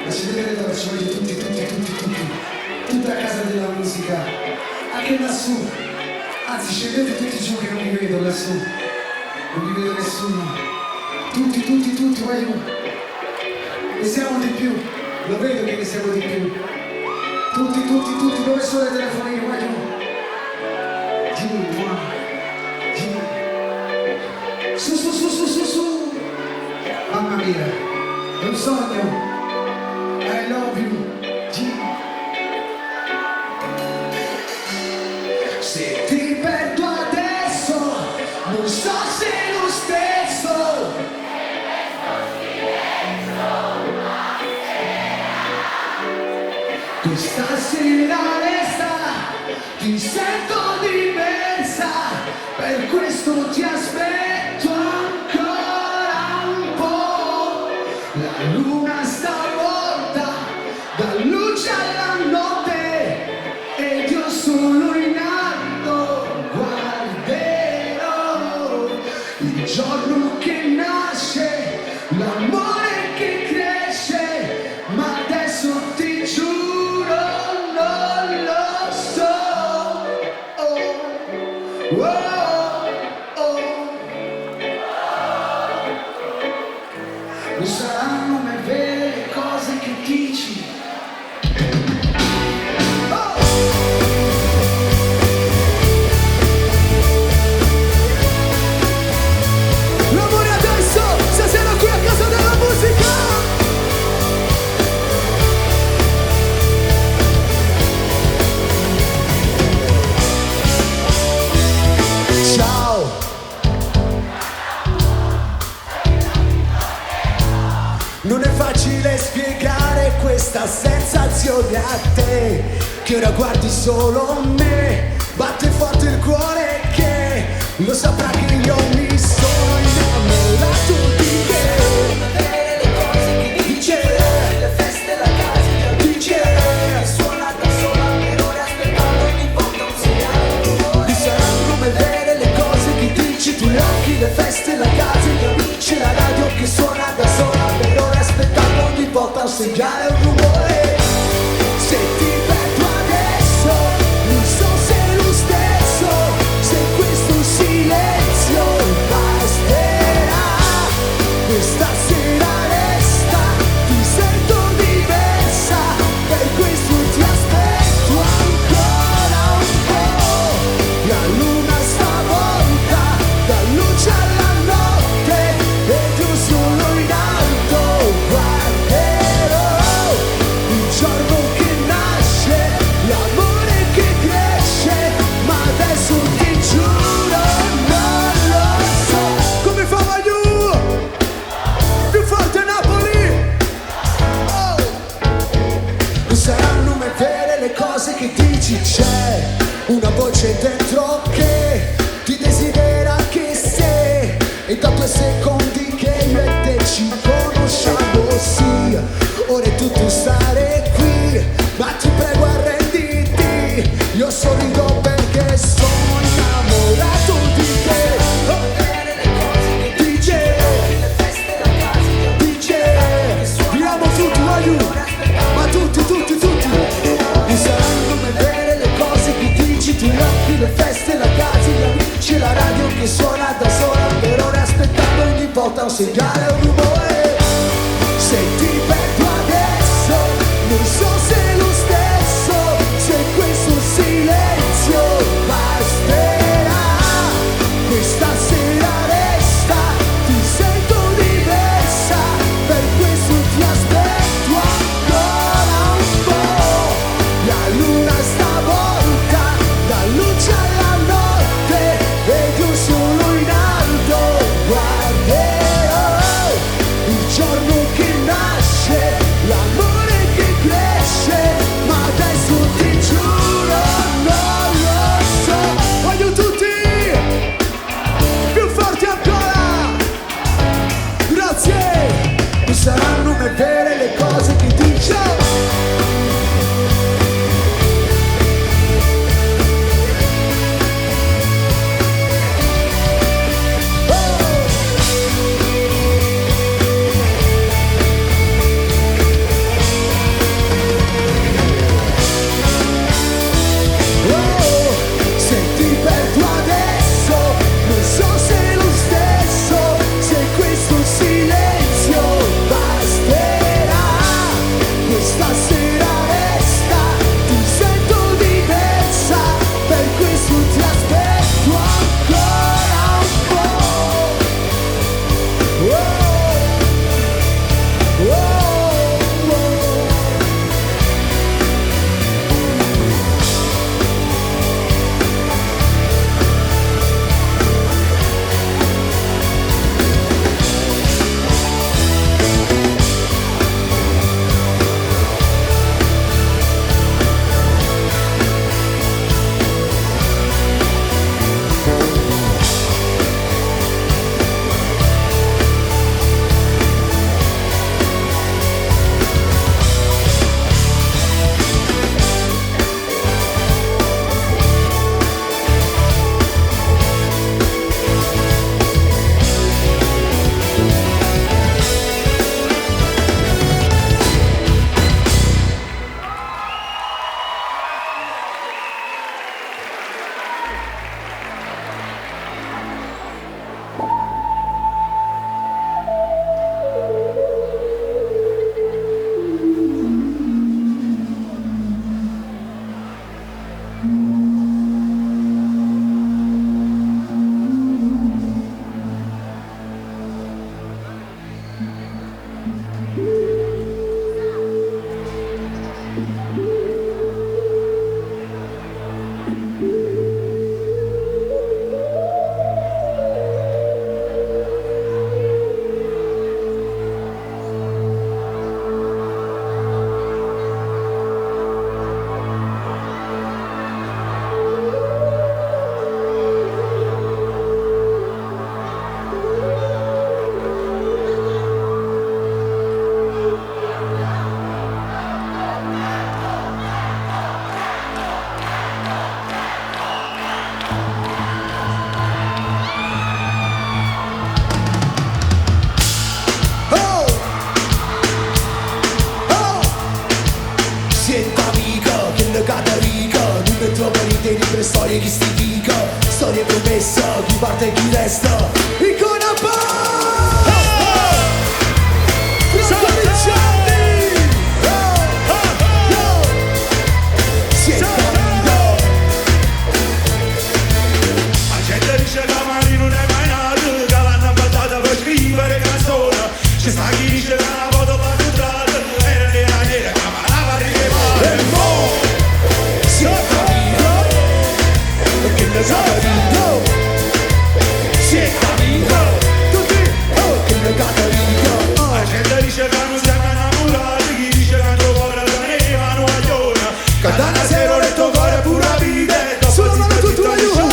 Lasciate vedere dove ci voglio tutti. Tutta la casa della musica. Anche lassù. Ragazzi, scendete tutti giù che non vi vedo lassù. Non vi vedo nessuno. Tutti, voglio. Ne siamo di più. Lo vedo che ne siamo di più. Tutti, dove sono le telefonine? Voglio. Giù, qua. Giù. Su. Mamma mia. È un sogno. I love you. Giù. Se ti perdo adesso, non so se è lo stesso. Questa sera resta, ti sento diversa, per questo ti aspetto ancora un po'. La luna stavolta dà luce alla notte ed io solo in alto guarderò il giorno che nasce, l'amore che cresce, ma adesso ti giuro non lo so. Non saranno mai vere le cose che dici. L'amore adesso, stasera qui a casa della musica. Ciao. Non è facile spiegare questa sensazione a te, che ora guardi solo me. Batte forte il cuore che lo saprà che io mi sono innamorato di te. Dice, le feste, la casa, dice, suona da sola per ore aspettando ogni volta un segnale. Ti saranno mai vere le cose che dici, tu gli occhi, le feste, la casa, gli amici, la radio che suona da sola per ore aspettando ogni volta un segnale, un rumore. Se ti perdo adesso, non so se è lo stesso, se questo silenzio basterà. Questa sera resta, ti sento diversa, per questo ti aspetto ancora un po'. La luna stavolta dà luce alla notte ed io solo in alto guarderò il giorno che nasce, l'amore che cresce, ma adesso ti giuro non lo so. Come fa Magliù? Più forte Napoli! Oh! Non saranno mai vere le cose che dici, c'è una voce dentro che ti desidera che sei, e da 2 secondi che io e te ci conosciamo, sì. Ora è tutto stare qui, ma ti prego arrenditi, io sorrido perché sono innamorato di te. DJ, tiriamo tutti, voglio, ma tutti. Non saranno mai vere le cose che dici, tu gli occhi, le feste, la casa, gli amici, la radio che suona da sola per ore aspettando ogni volta un segnale, un rumore. Se ti perdo adesso, non so se è lo stesso, se questo silenzio basterà. Questa sera resta, ti sento diversa, per questo ti aspetto ancora un po'. La luna stavolta dà luce alla notte ed io solo in alto guarderò storie che sti dico, storie promesse, chi parte e chi resta. Icona Pop! Franco Ricciardi! Siete amico! La gente dice che Mari non è mai nato, che l'hanno battuta per scrivere canzoni. C'è sta chi dice che una foto va nutrata, era nera nera, che parlava di che male. E mo! Siete amico! Che ne capito? Siete amico! Tutti! Oh, che ne capito? La gente dice che non siamo innamorati, chi dice che il tuo cuore non è manuaglione. Catana se non è tuo cuore pura vita. Solo mano tutto aiuto!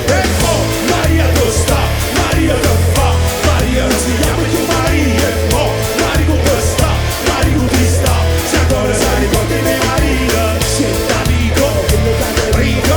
E mo, Maria dove sta? Maria che fa? Maria non si chiama più Maria. E mo, Maria come sta? Maria con chi sta? Se ancora sai ricordi di Maria. Siete amico! Che ne capito?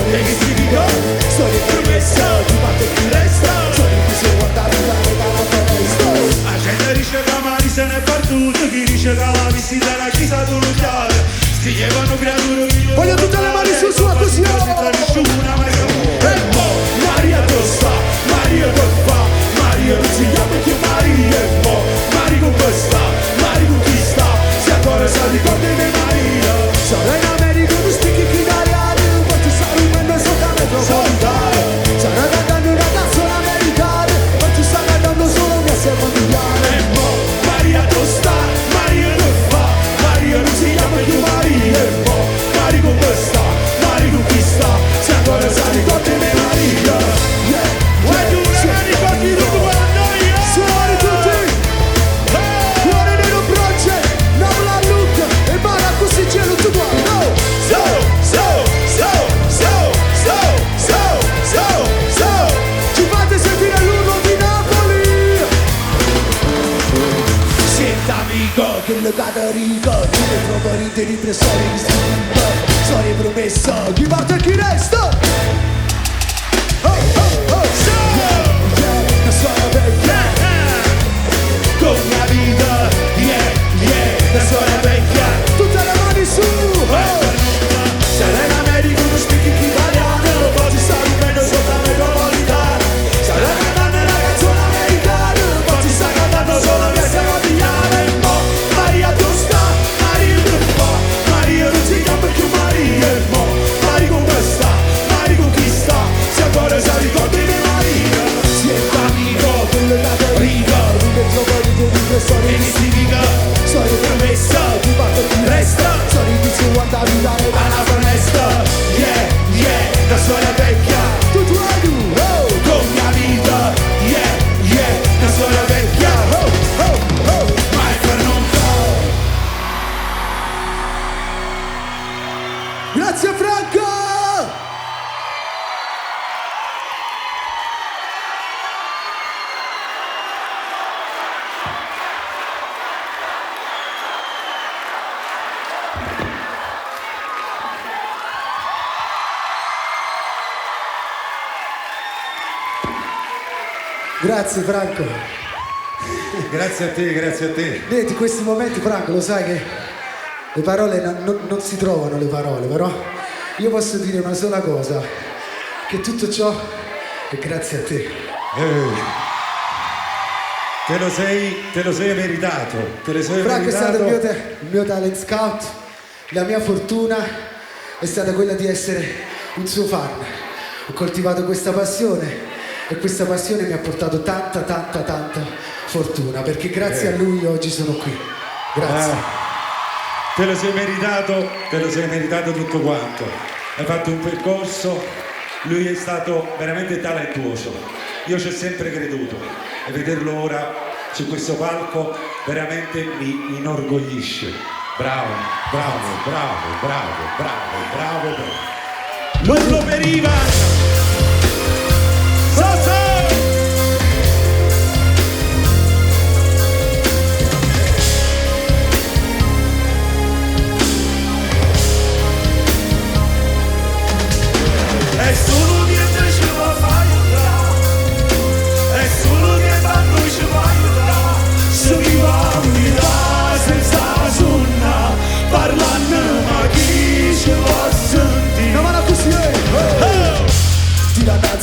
E che ti dico? Storie promesse, chi parte e chi resta. Storie che si guardano dalla foresta. La gente dice che Mari se n'è perduto, chi dice che la visita è una chiesa d'un'occhiale. Scrivevano creature che Voglio tutte le mani su sua così. nessuna mai saputo. E mo, Maria dove sta? Maria che fa? Maria non si chiama più Maria. E mo, Maria con questa? Maria con chi sta? Se ancora sa ricordi di Maria. Sarà in America, non spicchi chi italiani. Ma ci sarà un mezzo sotto metropolitana. Sarà cantando un ragazzo americano. Ma ci sta cantando solo un essere familiare. E mo, Maria dove sta? Maria che fa? Maria non si chiama più Maria. E mo, Maria con questa? Maria con chi sta? Se ancora sa ricordi di Maria. Vuoi tu ne ricordi tutto quando io? Suonare tutti! Cuore nero bronce, Napola Luca e Mara così cielo tu guarda! So, Ci fate sentire l'urlo di Napoli! Siete amico che lo cade rico, tu ne trovo ridere di storie di stimolo, storie promesse, chi parte e chi resta! Oh, oh, oh! La storia vecchia, con mia vita, la storia vecchia. tutte le mani su! Oh! Sarà in America uno speaking italiano, poi ci sta vivendo sopra la metropolitana. Sarà cantando una canzone americana, poi ci sta cantando solo che siamo italiani. E mo, Maria dove sta? Maria che fa? Maria non si chiama più Maria. E mo, Maria con questa? Maria con chi sta? Se ancora sa ricordi di Maria. Siete amico, quello che te rico, tu ne trovo ridere di storie E di che significa? storie promesse, chi parte e chi resta, storie di si guarda vivere Alla foresta, la storia vecchia. tutto a tu, oh! Con mia vita, la storia vecchia. Mai per non Grazie Franco! Grazie Franco. Grazie a te, grazie a te. Vedi, questi momenti Franco, lo sai che le parole non si trovano le parole, però io posso dire una sola cosa, che tutto ciò è grazie a te. Te lo sei meritato, te lo sei Franco è stato meritato. il mio talent scout, la mia fortuna è stata quella di essere un suo fan. Ho coltivato questa passione e questa passione mi ha portato tanta fortuna, perché grazie a lui oggi sono qui. Grazie. Te lo sei meritato tutto quanto. Hai fatto un percorso, lui è stato veramente talentuoso. Io ci ho sempre creduto e vederlo ora su questo palco veramente mi inorgoglisce. Bravo. L'urlo per Ivan! è solo niente ci va a aiutare, è solo che a noi ci va a aiutare. Se chi va a unità senza sunna, parlando ma chi ci va a sentire.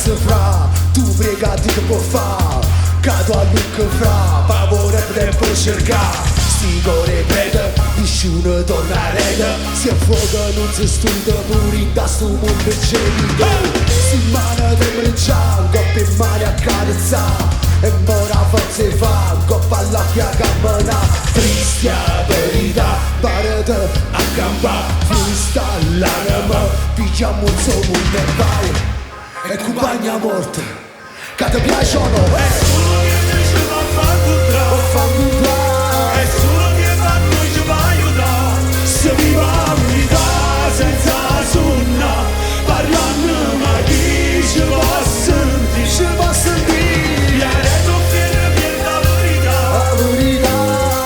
cazzo fra, tu bregati che può fa, cado a look fra, favore tempo cerca. Stigo repete, nessuno torna a rete, si affoga non si studia, pure da sto mondo gelido. Si mana del già, coppa in mare a carezzare, e mora forse fa, coppa alla fiaga mana, tristi a verità, parete a campa, freestyle l'anima, pigiamo il suo mondo e vai, e compagna morte, che ti piacciono, Nessuno che dice va a far o fammi entrare. Nessuno che va noi ci va a aiutare. Se viva unità senza sunna, parlando ma chi ci va sentire, ci va sentire. Mi ha detto che ne viene la verità. La verità,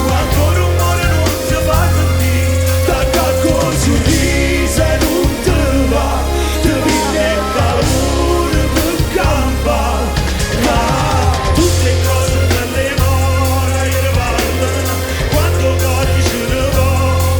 Quando rumore non si fa sentire. tacca così se non te va, te viene calore per campa. Tutte cose per le mora e le parlano. Quando cori ce ne va,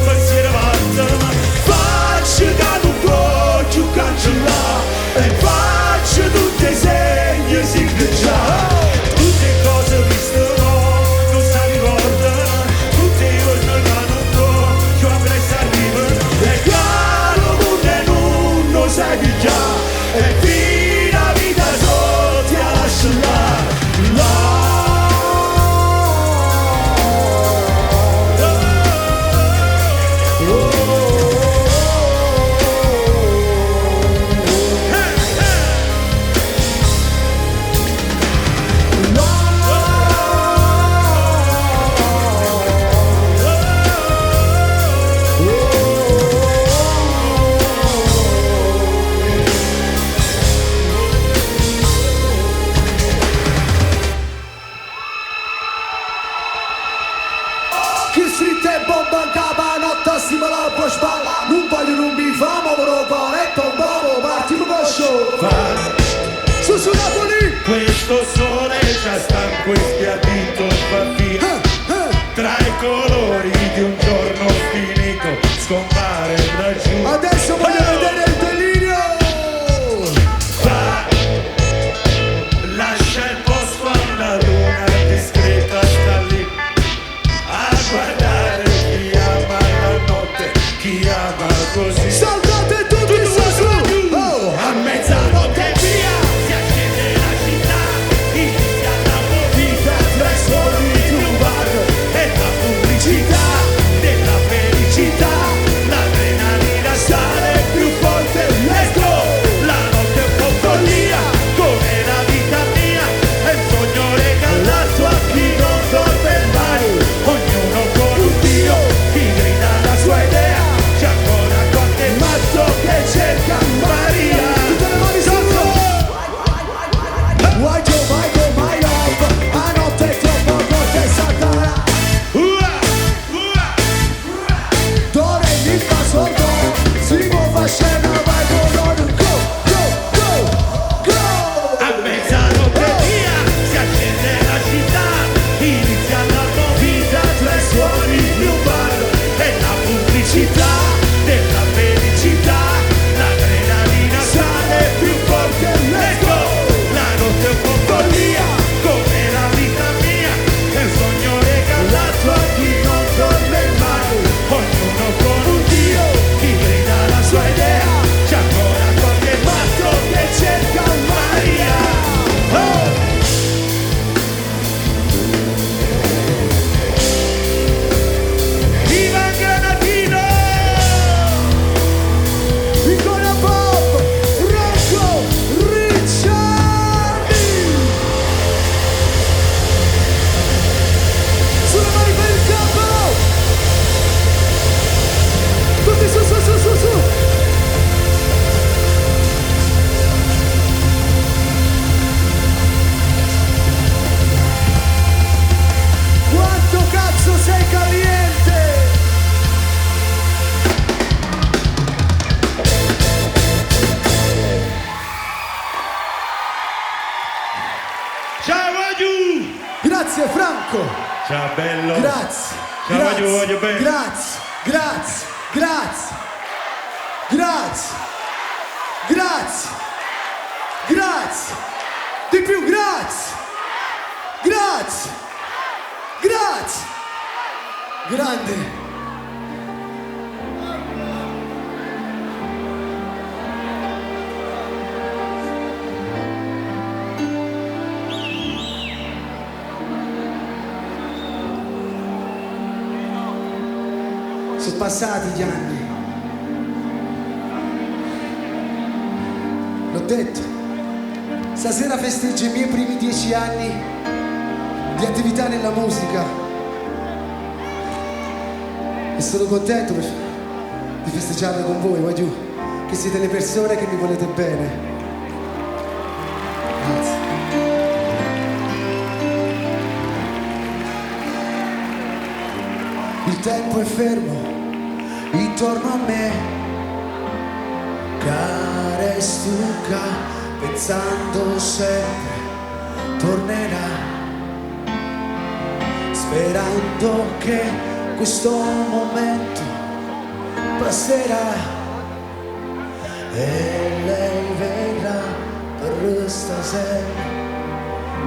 poi si rivaltano. Faccio che non può più cancellare, e faccio tutti i segni significati. Tutte cose viste non si ricordano. Tutti i giorni che non può, io avrei servito. E caro mondo non lo sai di già, e fino a vita sotto a lasciare Che scritta e bomba in capa, notte si me la può spalla. Non voglio non mi famo, però paletto un po', partimo con show. Su Napoli! Questo sole già stanco e sbiadito va via. Tra i colori di un giorno finito scompare da giù. Adesso voglio vedere il delirio! Va, lascia il posto alla luna discreta, sta lì a guardare chi ama la notte, chi ama così. Saltate tutti su! Oh! A mezzanotte via si accende la città, inizia la movida, tre suoni in un bar e la pubblicità della felicità, l'adrenalina sale più forte, let's go! La notte è un po' follia, come la vita mia, è un sogno regalato a chi non dorme mai, ognuno con un Dio, chi grida la sua idea, c'è ancora qualche matto che cerca Maria. Tutte le mani sotto! Vai Joe, vai up! A notte è troppo corta e saltarà! D'ora in mi fa sotto! Si muove a scena, vai con go! A mezzanotte via si accende la città, inizia la movida, tre suoni di un bar e la pubblicità della felicità, l'adrenalina sale più forte, let's go! La notte è un po' follia, come la vita mia, è un sogno regalato a chi non dorme mai, ognuno con un Dio, chi grida la sua idea, c'è ancora qualche matto che cerca Maria. Oh! Viva Granatino! Piccola Bob! Rocco! Ricciardi! Sulle mani per il capo! Tutti su! Quanto cazzo sei caliente! Ciao Agiu! Grazie Franco! Ciao bello! Grazie! Ciao Agiu, voglio bene! Grazie! Grazie. Di più, grazie. Grazie. Grazie. Grande. Sono passati gli anni. L'ho detto. Stasera festeggio i miei primi 10 anni di attività nella musica. E sono contento di festeggiarla con voi, voglio che siete le persone che mi volete bene. Grazie. Il tempo è fermo intorno a me, care stucca, pensando sempre tornerà, sperando che questo momento passerà e lei verrà per stasera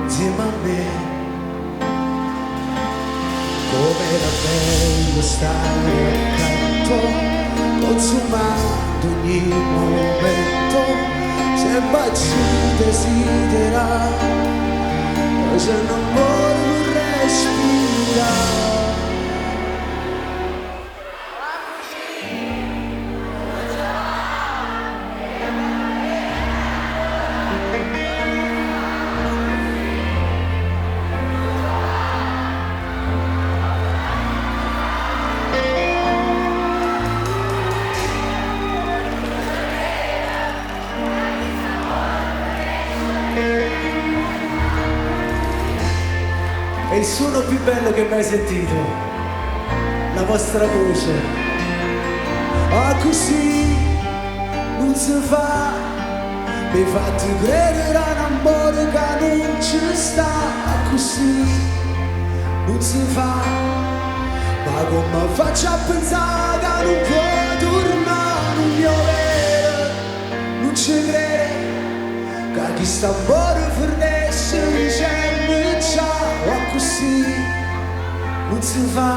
insieme a me. Come era bello stare accanto, consumando ogni momento, sembra ci desidera, se non vuoi respirare. È il suono più bello che mai sentito, la vostra voce. Ah, così non si fa, mi fate credere a un amore che non ci sta. Ah, così non si fa, ma come faccio a pensare che non può tornare, non mio vero, non ci crede, che chi sta amore fornisce dicendo ciao. Ah, così non si fa,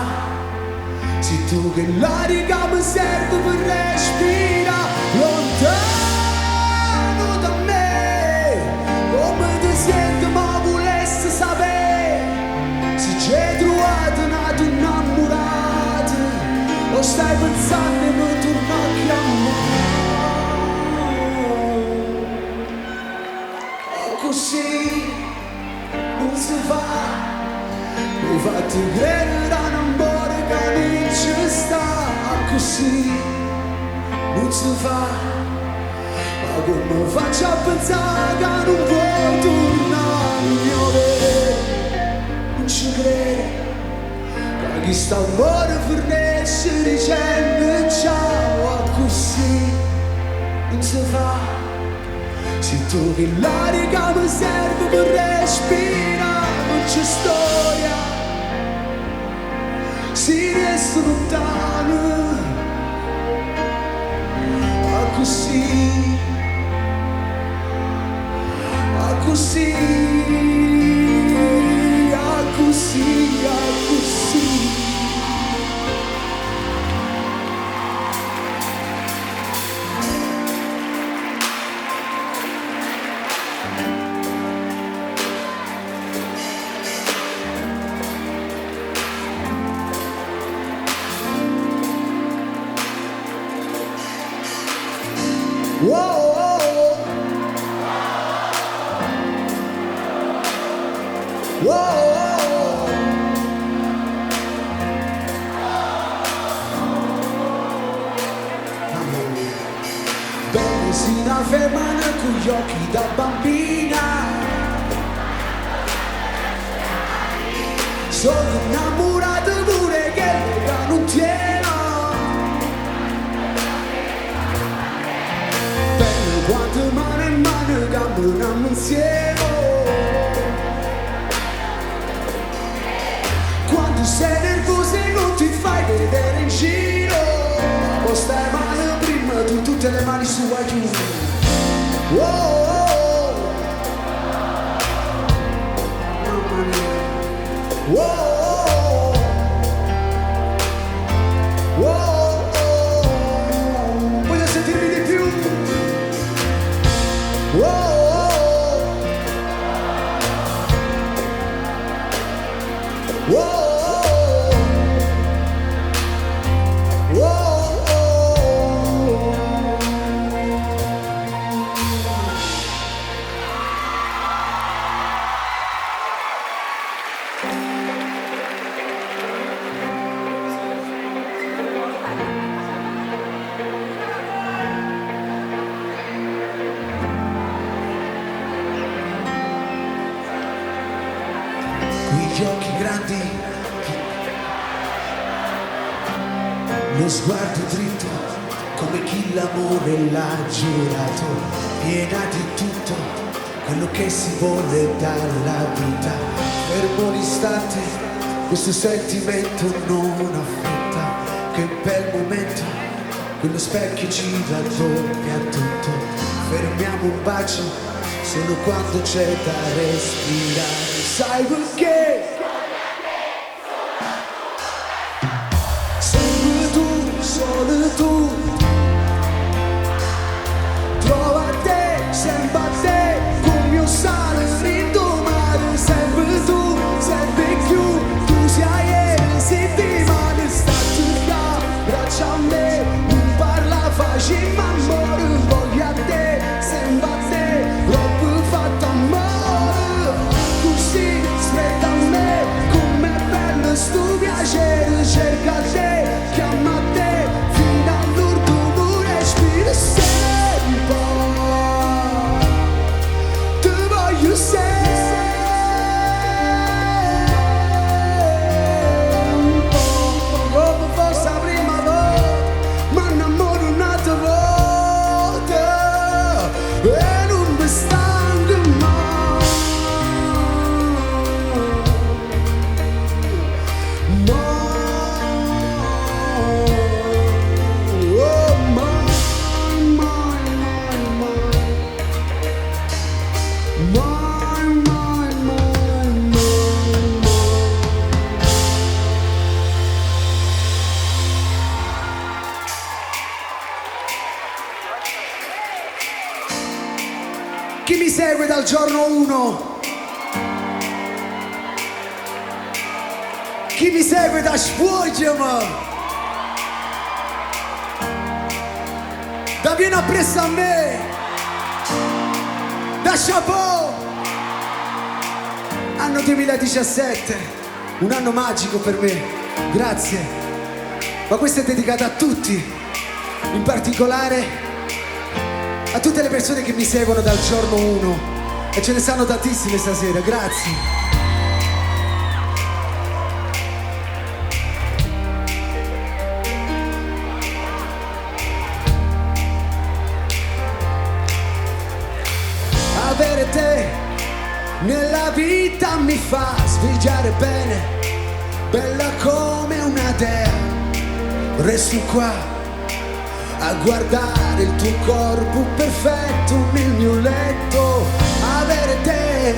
sei tu che l'aria mi serve per respirare, lontano da me, come ti senti ma volessi sapere, se ci hai trovato una tua innamorata, o stai pensando di tornare a chiamare. Ah, così non si fa, mi fate credere a un amore che non ci sta. Così non si fa, ma come faccio a pensare che non vuoi tornare, mio vero, non ci crede, che chi sta amore fornisce dicendo ciao. Così non si fa, sei tu che l'aria che mi serve per respirare, non c'è storia, si resta lontano. Ah, così, ah, così, ah, così, ah, così. Whoa, whoa, bene, si la fermano con gli occhi da bambina, sono innamorato pure che lei non tiene. Quante mano in mano camminiamo insieme, quando sei nervoso e non ti fai vedere in giro, posta le mani prima tu, tutte le mani su aiuto. Oh, oh, oh. quegli occhi grandi, lo sguardo dritto, come chi l'amore l'ha giurato, piena di tutto quello che si vuole dalla vita. Fermo l'istante, questo sentimento non ha fretta, che bel momento, quello specchio ci raddoppia tutto. Fermiamo un bacio solo quando c'è da respirare. Sai perché? Sempre tu, solo tu. Trova te, sempre a te, con mio sale rindomare. Sempre tu, sempre più, tu sei ieri, settimane. State qua, braccia a me, non parla facile, ma amore. Voglio a te, sempre a te, troppo fatto amore. Così, stretta a me, com'è bello sto piacere. Cerca te, chiama te, fino all'ultimo respiro sempre. Ti voglio sempre, come fosse la prima volta, ma innamoro un'altra volta e non mi stanco mai. Chi mi segue dal giorno 1? Chi mi segue da Spugliamo? Da viene appresso a me? Da Chapeau? Anno 2017, un anno magico per me, grazie. Ma questo è dedicato a tutti, in particolare a tutte le persone che mi seguono dal giorno 1 e ce ne stanno tantissime stasera, grazie. Avere te nella vita mi fa svegliare bene, bella come una dea. Resto qua a guardare il tuo corpo perfetto nel mio letto. Avere te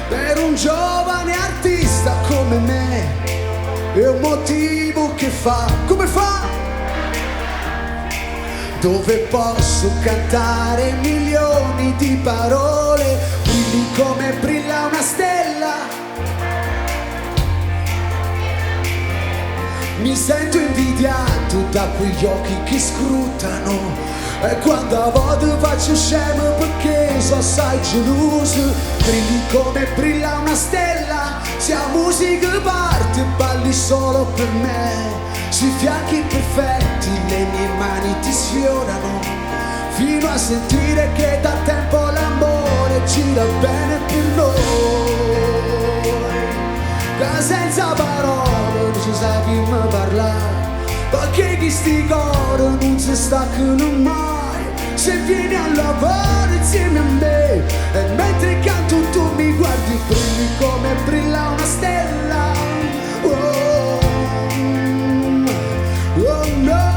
per un giovane artista come me è un motivo che fa, come fa? Dove posso cantare milioni di parole, brilli come brilla una stella. Mi sento invidiato da quegli occhi che scrutano, e quando a volte faccio scemo perché so assai geloso. Brilli come brilla una stella, sia musica parte, balli solo per me. Sui fianchi perfetti le mie mani ti sfiorano, fino a sentire che da tempo l'amore gira bene per noi. Da senza parole non ci sappiamo parlare, perché questi cori non si staccano mai. Se vieni a lavoro insieme a me e mentre canto tu mi guardi, brilli come brilla una stella. Oh, oh no.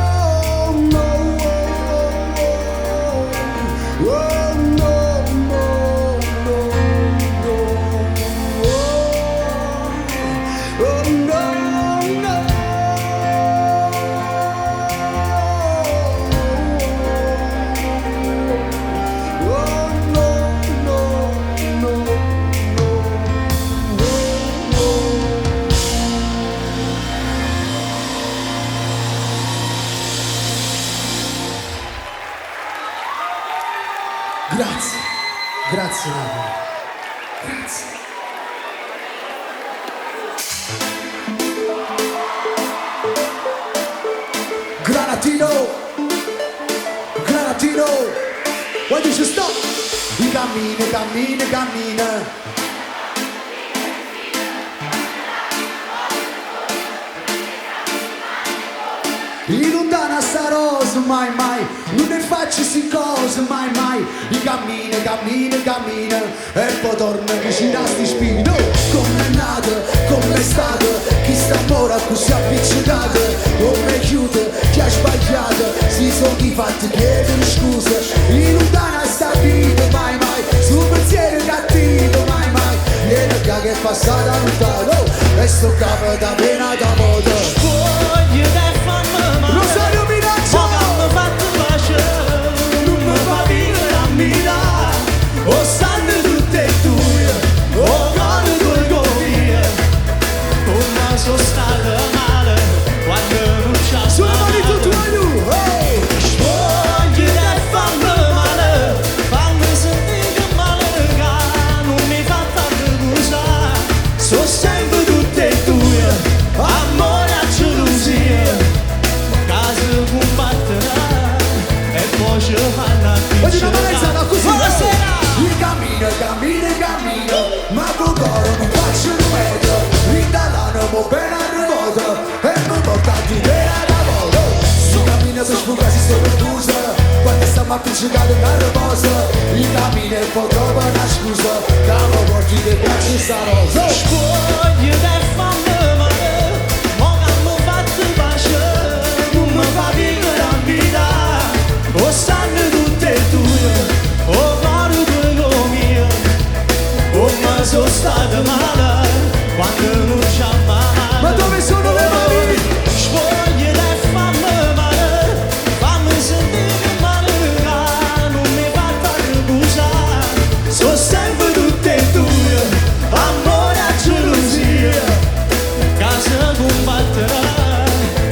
Grazie, grazie Napoli, grazie. Granatino, Granatino, why did you stop? Cammina, cammina, cammina. cose mai mai, non ne faccio si cose mai mai. I cammina, cammina, cammina e poi torna che ci rasti spino. Come è nato, come è stato, chi sta ora così appiccicato, come chiude, chi ha sbagliato, si sono i fatti chiedere scusa. In lontana sta vita mai mai, su pensiero cattivo mai mai. Viene che è passata lontano e sto capo da pena da moda. Voglio da fammi male, Rosario Minaccia, ma che mi fatto pace, non mi fa vivere a mirare. O stanno tutte e due, o cuore due copie, come sono stata male, quando non c'è sulle mani tutti a lui, hey! voglio da fammi male, fammi sentire male, che non mi fa tante cose. Sono sempre tutte e due, amore e gelosia, che si combatterà e poi ci fanno Oggi una manezzata così, buonasera! io cammino, cammino, cammino, ma con coro mi faccio un metro, rindalano mo bene arrivato, e mi porta a dire la moto. Si cammina per sfugare, si sta perdusa, quando stiamo appiccicato in riposo, io cammino e poi trovo una scusa, che mi porti che piace sta rosa. Voglio da fammi male, ma che mi fatto pace, non mi fa vivere a vita. O stanno tutte e due, o cuore quello mio, come sono stata male, quando non c'è mai. Ma dove sono le mani? Voglio da fammi male, fammi sentire male, che non mi fa tante cose. Sono sempre tutte e due, amore e gelosia, che si combatterà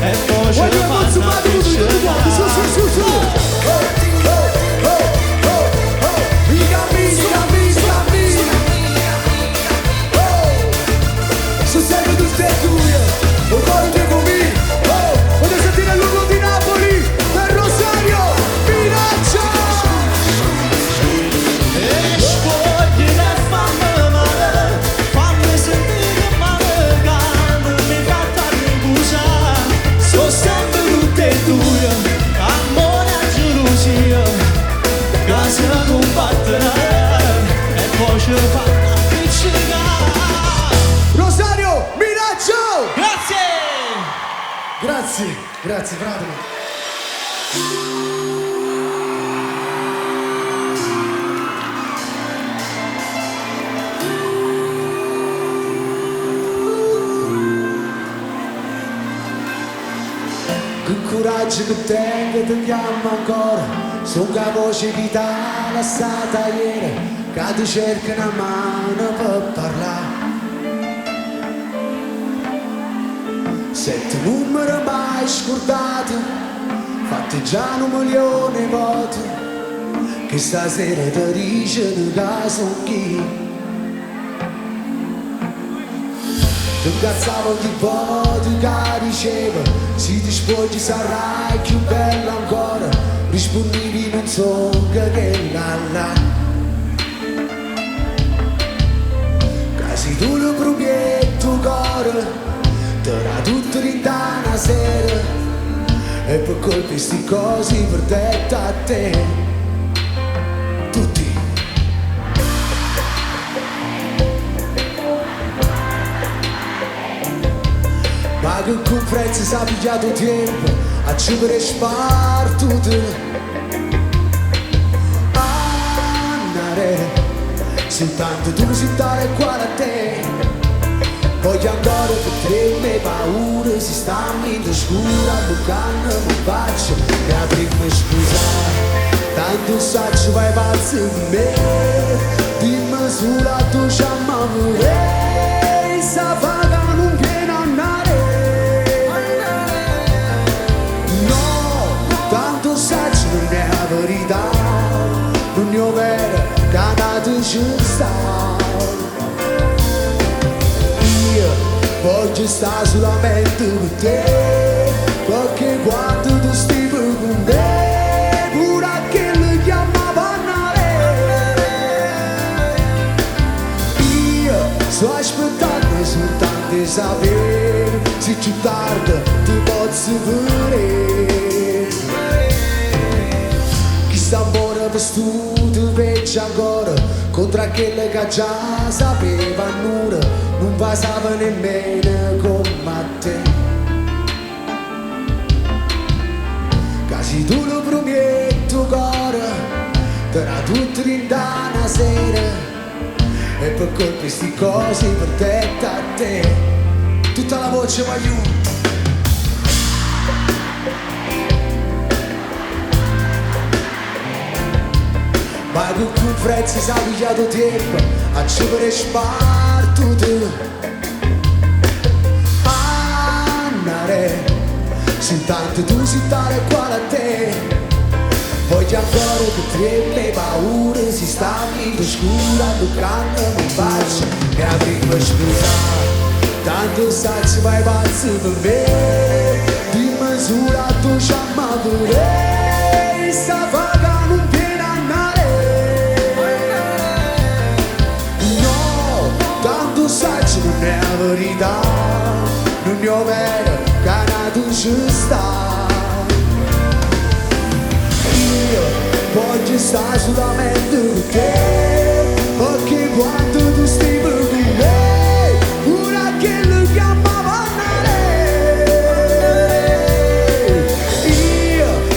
e poi ci Voglio fanno consumato tutti quanti, su su su su. I cammini, cammini, cammini. Sono sempre tutte e due, un cuore di convini. Voglio sentire il luogo di Napoli, per Rosario Minaccia. Voglio da fammi male, fammi sentire male, che non mi fa tante cose. Sono sempre tutte e due, amore e gelosia, che si combatterà e poi ci fanno appiccicare. Rosario Minaccia. Grazie! Grazie, grazie fratello. Con coraggio che tengo ti chiamo ancora, sono la voce vitale stata ieri, che ti cerca una mano per parlare. Sette numeri mai scordati, fatti già 1 milione di volte, che stasera ti dicono che sono chi. Ti incazzavo di volte che dicevo, se ti spogli sarai più bella ancora, rispondevi non so che là. Quasi tu lo prometto cuore, t'era tutto rindana sera, e per colpi sti cose per detto a te. Tutti. Ma che con frezza si è pigliato tempo a cibere spartuto. Andare, soltanto tu si stare qua da te. Voglio ancora per te, le paure si stanno in scura, bucando mi faccio e aprimi scusa. Tanto saccio vai pazzo in me, dimmi sulla tua chiamami, e sa vaga non viene a andare. No, tanto saccio non è la verità, non è vero che andate ci sta. Voglio stare solamente con te, perché quando tu stivi con me, pure a che lo chiamavano io sto aspettando soltanto di sapere se più tardi ti posso vedere. quando tu ti vedi ancora contro quelle che già sapevano, non passava nemmeno come te. Casi tu lo prometto cuore, tra tutti rindana sera, e per colpa di sti cose protetta a te. Tutta la voce voglio. Ma con frezza si è pigliato tempo a ci per spartuto. Annare, se tanto tu si tale quale a te. Voglio ancora che treme paure, si sta in scura, lucrando non faccio, e a prima scusare. Tanto sai se vai pazzo per me, di misura tu chiamato lei, sta vaga non viene a andare. No, tanto sai se non è la verità, non è vero che nato ci sta. Io voglio stare solamente con te, perché quando tu stai con me,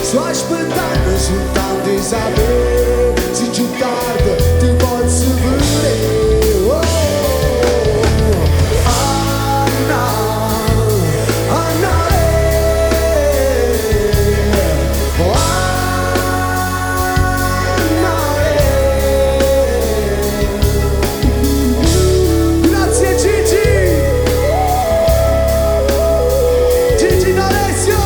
sto aspettando soltanto di sapere se giù tardi ti posso vedere. Oh, Anna, Anna, oh, Anna, grazie Gigi, Gigi D'Alessio.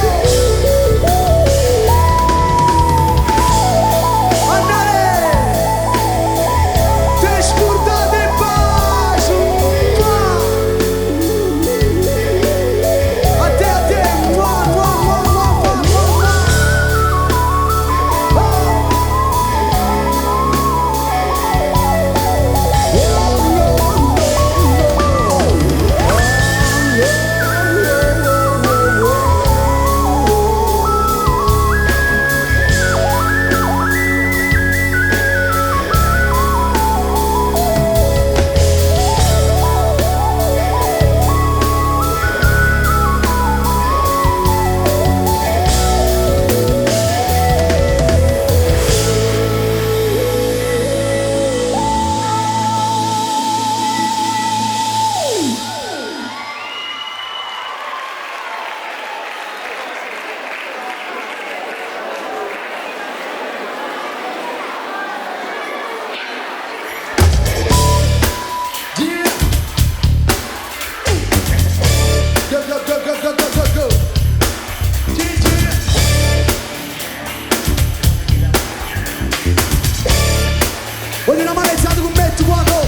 Voglio una manezzata con me, tu quando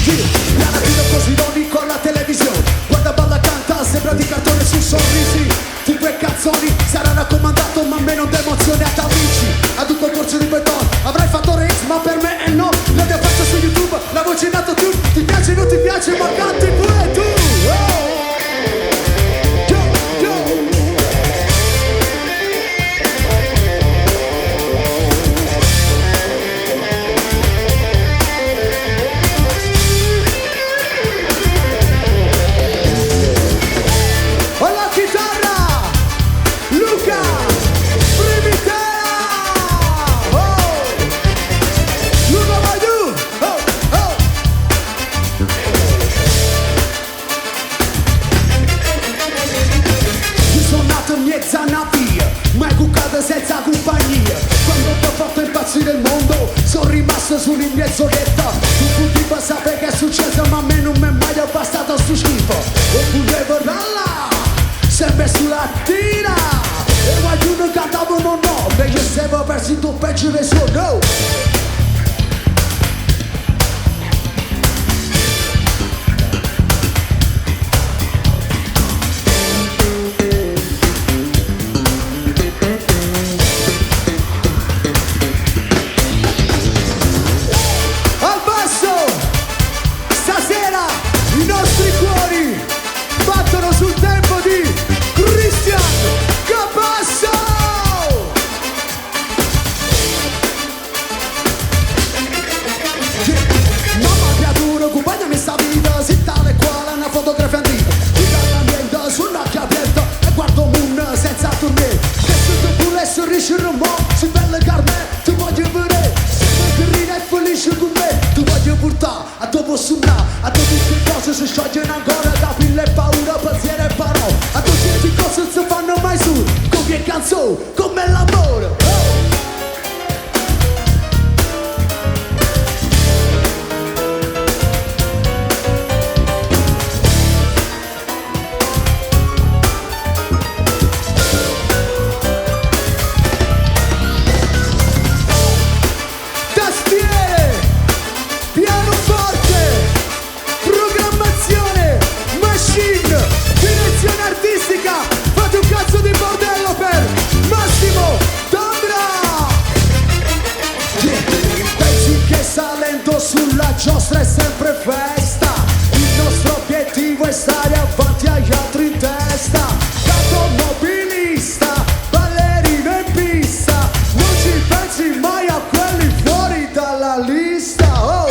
piano piano così ironico alla televisione. Guarda balla canta, sembra di cartone sui sorrisi. Ti due canzoni saranno accomandato, ma a me non emozionata amici. Ad un concorso di beton avrai fatto race, ma per me è no. La mia faccia su YouTube, la voce in dato tu. Ti piace o non ti piace, ma canti pure tu. Oh. Senza compagnia, quando ti ho fatto impazzire il mondo, sono rimasto sull'imiezzoletta. Tu tutti sapere che è successo, ma a me non mi è mai abbastato sto schifo. Oppure vorralla, sempre sulla tira, e qualcuno cantavo no, e io stavo persi tu peggio del suo no. devo suonare. A tutte queste cose si scioglie ancora da pille e paura, pensiero e parole. A tutte queste cose non si fanno mai su, con che canzone, come l'amore. Oh! Sulla giostra è sempre festa, il nostro obiettivo è stare avanti agli altri in testa. Automobilista, ballerino in pista, non ci pensi mai a quelli fuori dalla lista. Oh!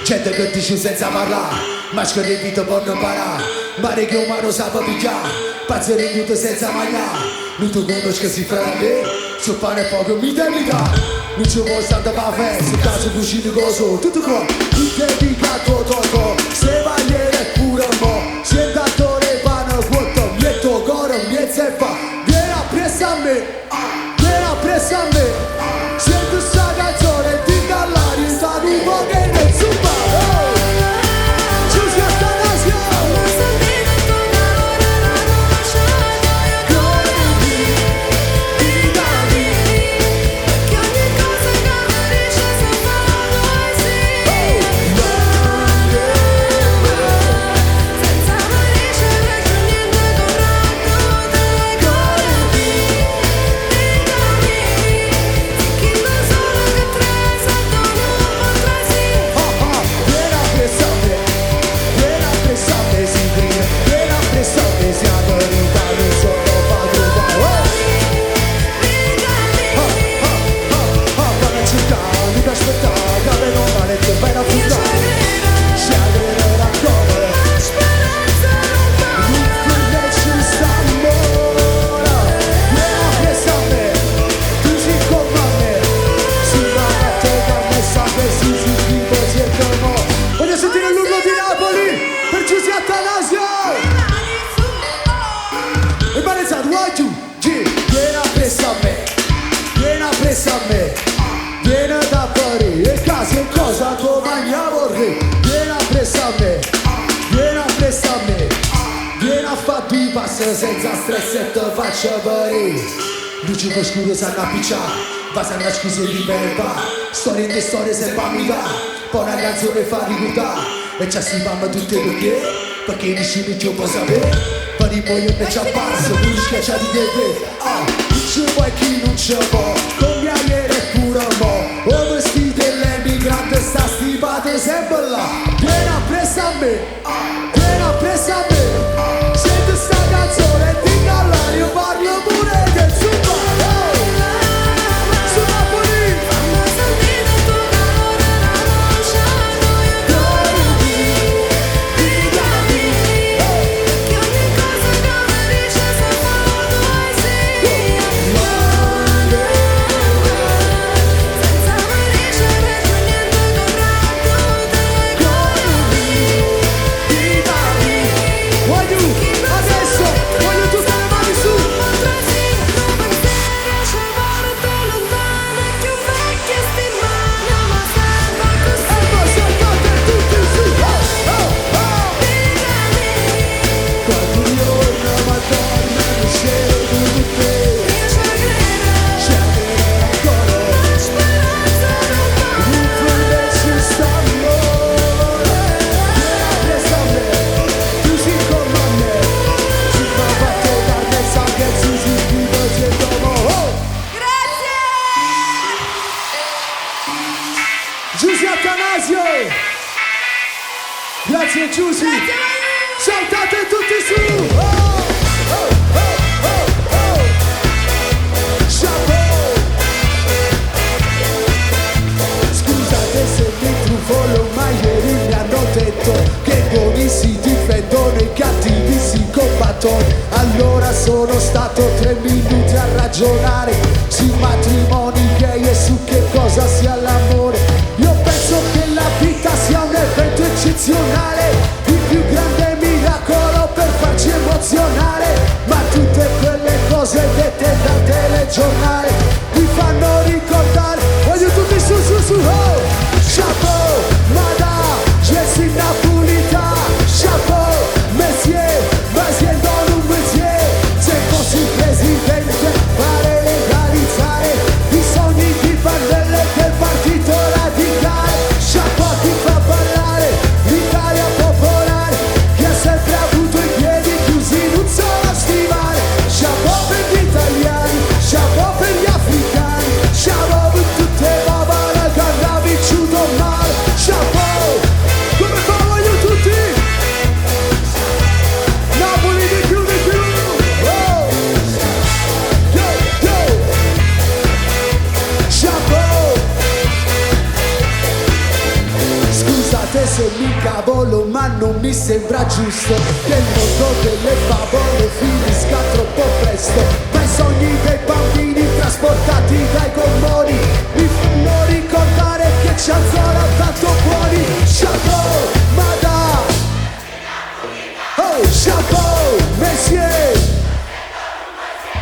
Gente che dice senza parlare, maschera di vita per non parare, mare che umano sa pigliare, pazzo rinduto senza mangiare, non ti conosco si fra me, su pane e poco mi devi dare, non ci vuoi stare per festa, caso cucino coso, tutto qua, ti dedicato tocco, se vagliere pure mo, se il datore pane quanto, metto cuore, miezza e fa, vieni appresso a me, vieni appresso a me, sento sta canzone, ti dall'aria, sta un po' che ne zumba. Senza stress e te faccio parere. Luce con scuro sanno appicciare, basano a scuse di merda. Storie di storie se mi dà, poi una canzone fa ricordare. E ci assipiamo tutte perché nessuno ci può sapere. Per i poi e ci appasso, tu schiacciati di te. Non ci vuoi chi non ci può, con mia ieri pure mo. O vestiti l'emigrante sta stipata sempre là. Vieni appresso a me, vieni appresso a me. Senti sta canzone, ti dall'aria, parlo pure del super. Grazie Giusy. Saltate tutti su. Oh, oh, oh, oh, oh. Chapeau. Scusate se mi trufolo, ma ieri mi hanno detto che i buoni si difendono e i cattivi si combattono. Allora sono stato 3 minuti a ragionare sui matrimoni gay e su che cosa sia l'amore. Io penso che la vita sia un evento eccezionale, il più grande miracolo per farci emozionare. Ma tutte quelle cose dette dal telegiornale mi fanno ricordare. Voglio tutti su su su, oh! Chapeau, Mada, Jessie Napolita. Chapeau, Messier, Messier dans un métier. Se fossi presidente farei legalizzare i sogni di Pannella e del partito radicale. Chapeau a chi fa ballare l'Italia popolare, che ha sempre avuto i piedi chiusi in un solo stivale. Chapeau per gli italiani, chapeau per gli africani, chapeau per tutte le babale che hanno vissuto male. Chapeau, come fa voglio tutti? Napoli di più, oh! Yo, yo! Chapeau! Scusate se mi cavolo, ma non mi sembra giusto che il mondo delle favole finisca troppo presto. Ma i sogni dei bambini trasportati dai gommoni mi fanno ricordare che c'è ancora tanto buoni. Chapeau, Mada! Oh, chapeau, Messier!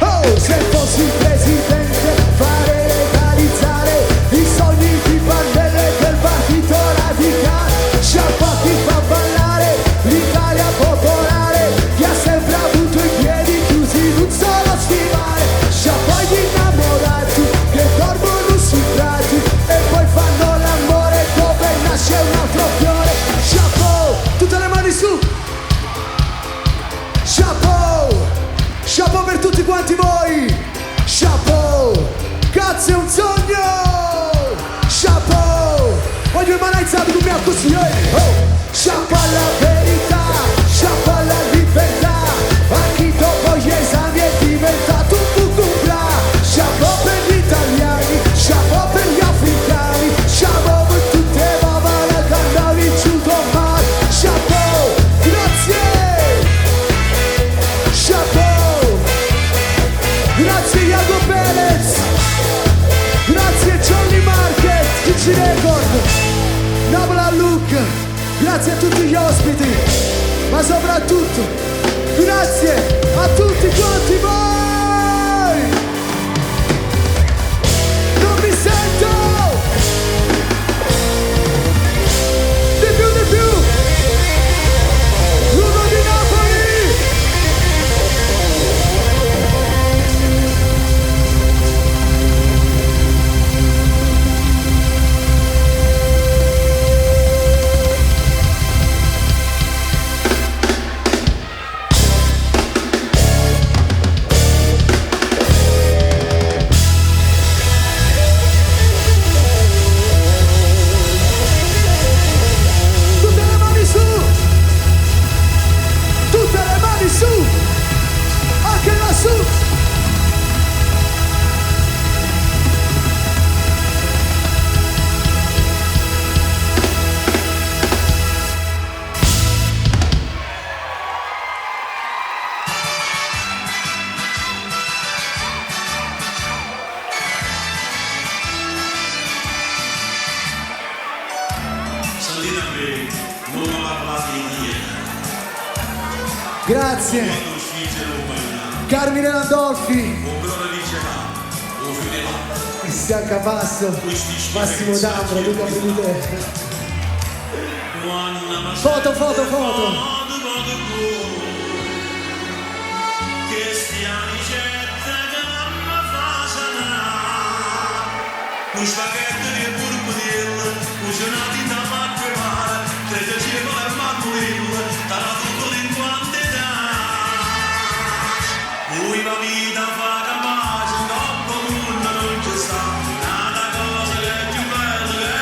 Oh, se fossi presidente farei legalizzare i sogni di Pannella e del partito radicale. Chapeau a chi fa ballare l'Italia popolare, che ha sempre avuto i piedi chiusi in un solo stivale. Chapeau agli innamorati che dormono sui prati e poi fanno l'amore dove nasce un altro fiore. Chapeau, tutte le mani su. Chapeau, chapeau per tutti quanti voi. Chapeau, cazzo è un sogno. Chapeau, voglio i mani alzati con me così, oh. Chapeau alla verità, chapeau alla libertà, a chi dopo gli esami è diventato un bucubra. Chapeau per gli italiani, chapeau per gli africani, chapeau per tutte le babale che hanno vissuto male. Chapeau, grazie. Chapeau, grazie Iago Perez, grazie Johnny Market, Gigi Record, Nabla Luke, grazie a tutti gli ospiti, ma soprattutto grazie a tutti quanti voi. Non mi sento, di più, l'uno di Napoli. Tutte le mani su, anche lassù. Salina non ha parlato di niente. Grazie Quando uscite Roma, Carmine Landolfi, un brano dice là, un fine là. Cristian Cavasso, Massimo D'Ambro, Luca Benite. Foto. Che stiani certa che mamma fa sanare. Un spaghetto di purpurilla, cucinati da macchia mare, 13 con il marmurilla, sarà tutto in quantità. Lui va vita fa capace, dopo nulla non ci sta, nada cosa che è più bella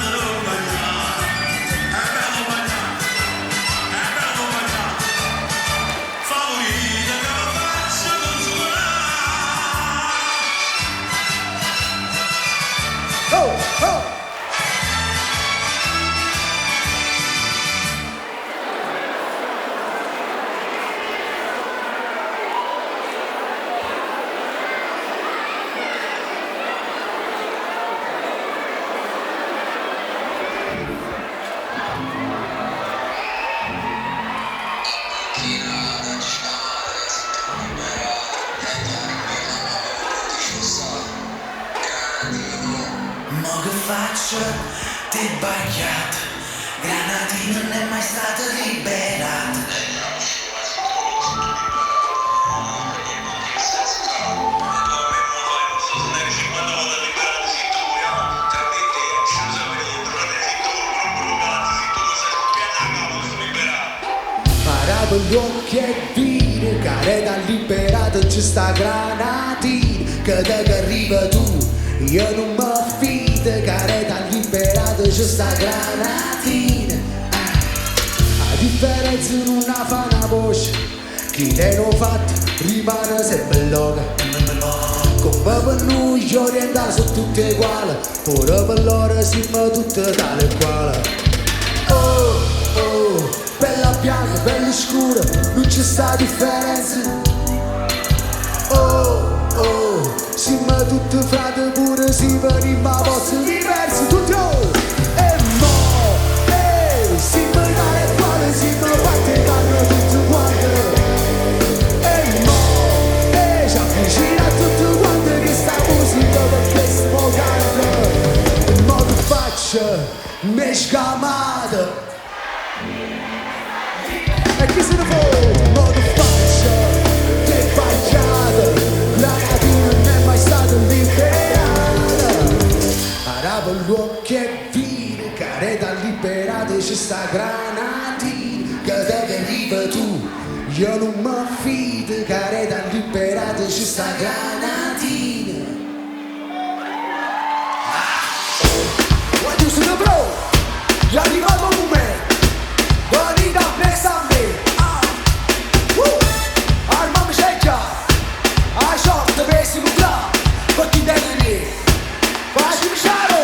non bagnare. mo che faccio? Ti bagnato, Granatino non è mai stato liberato. Paravo gli occhi e vide careta liberato ci sta Granatina che da che arriva tu io non mi fido careta liberato ci sta Granatina a differenza non fa una voce chi ne l'ho fatto rimane sempre loca come per noi gli orientali sono tutti uguali pure per loro siamo tutti tale e quale oh oh bella bianca, bella scura, non c'è sta differenza. Oh, oh, siamo tutti frate pure, si veniamo a posti diversi, tutti oh! E mo, siamo tale e quale, siamo fatte danno tutti quanti. E mo, ci avvicina a tutti quanti che sta musica perché stiamo cantando. E mo che faccio, mi scamata. E chi se ne può, modo faccia, che baggiata, Granatino non è mai stato liberata. Arabo l'uomo che vide, careta liberata e ci sta Granatina, che deve arriva tu, io non mi fido, careta liberata e ci sta Granatina. Voglio se ne bro, è arrivato un momento. Venite a presa a me Armami c'eggia A short pesi nucla Perché devi lì Facci ciaro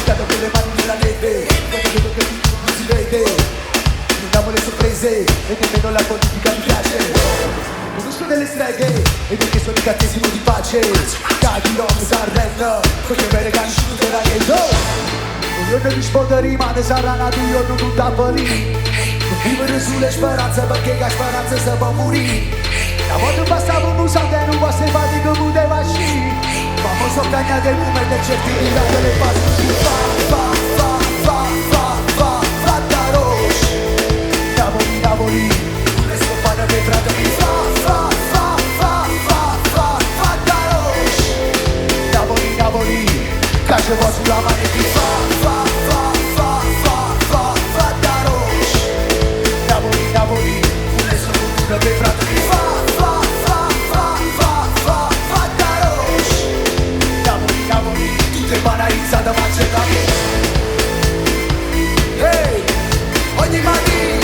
Dato con le mani nella neve Vedo che non si vede Non diamo le sorprese E nemmeno la politica mi piace Conosco delle streghe E perché sono incantesimo di pace Caghi l'uomo Sanremo Perché me regali su della niente un giorno risponde rimane sarà nato un giorno tutta lì vivere sulle speranze perché la speranza si può morire una volta bastava un usante e non fosse fatico poteva uscire ma poi sono cagnate il momento e certi di dare le fasi fa da roche Napoli come sto pane per fratelli fa da roche Napoli caccia po' sulla mano e ti fa da roche Napoli come sto pane per fratelli fa da roche Napoli tutte banalizzate ma c'è da me hey ogni mattina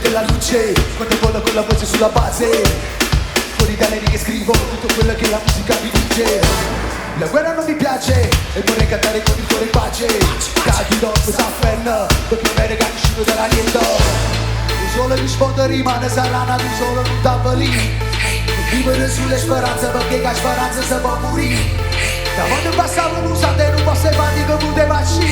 della luce quando vola con la voce sulla base fuori dalle righe scrivo tutto quello che la musica mi dice la guerra non mi piace e vorrei cantare con il cuore in pace caghi dopo s'afferna perché me regali uscito dalla niente il sole risponde rimane sarà nato solo non tappa lì vivere sulle speranze perché la speranza si può morire da quando passavo un usante non posso fare come poteva uscire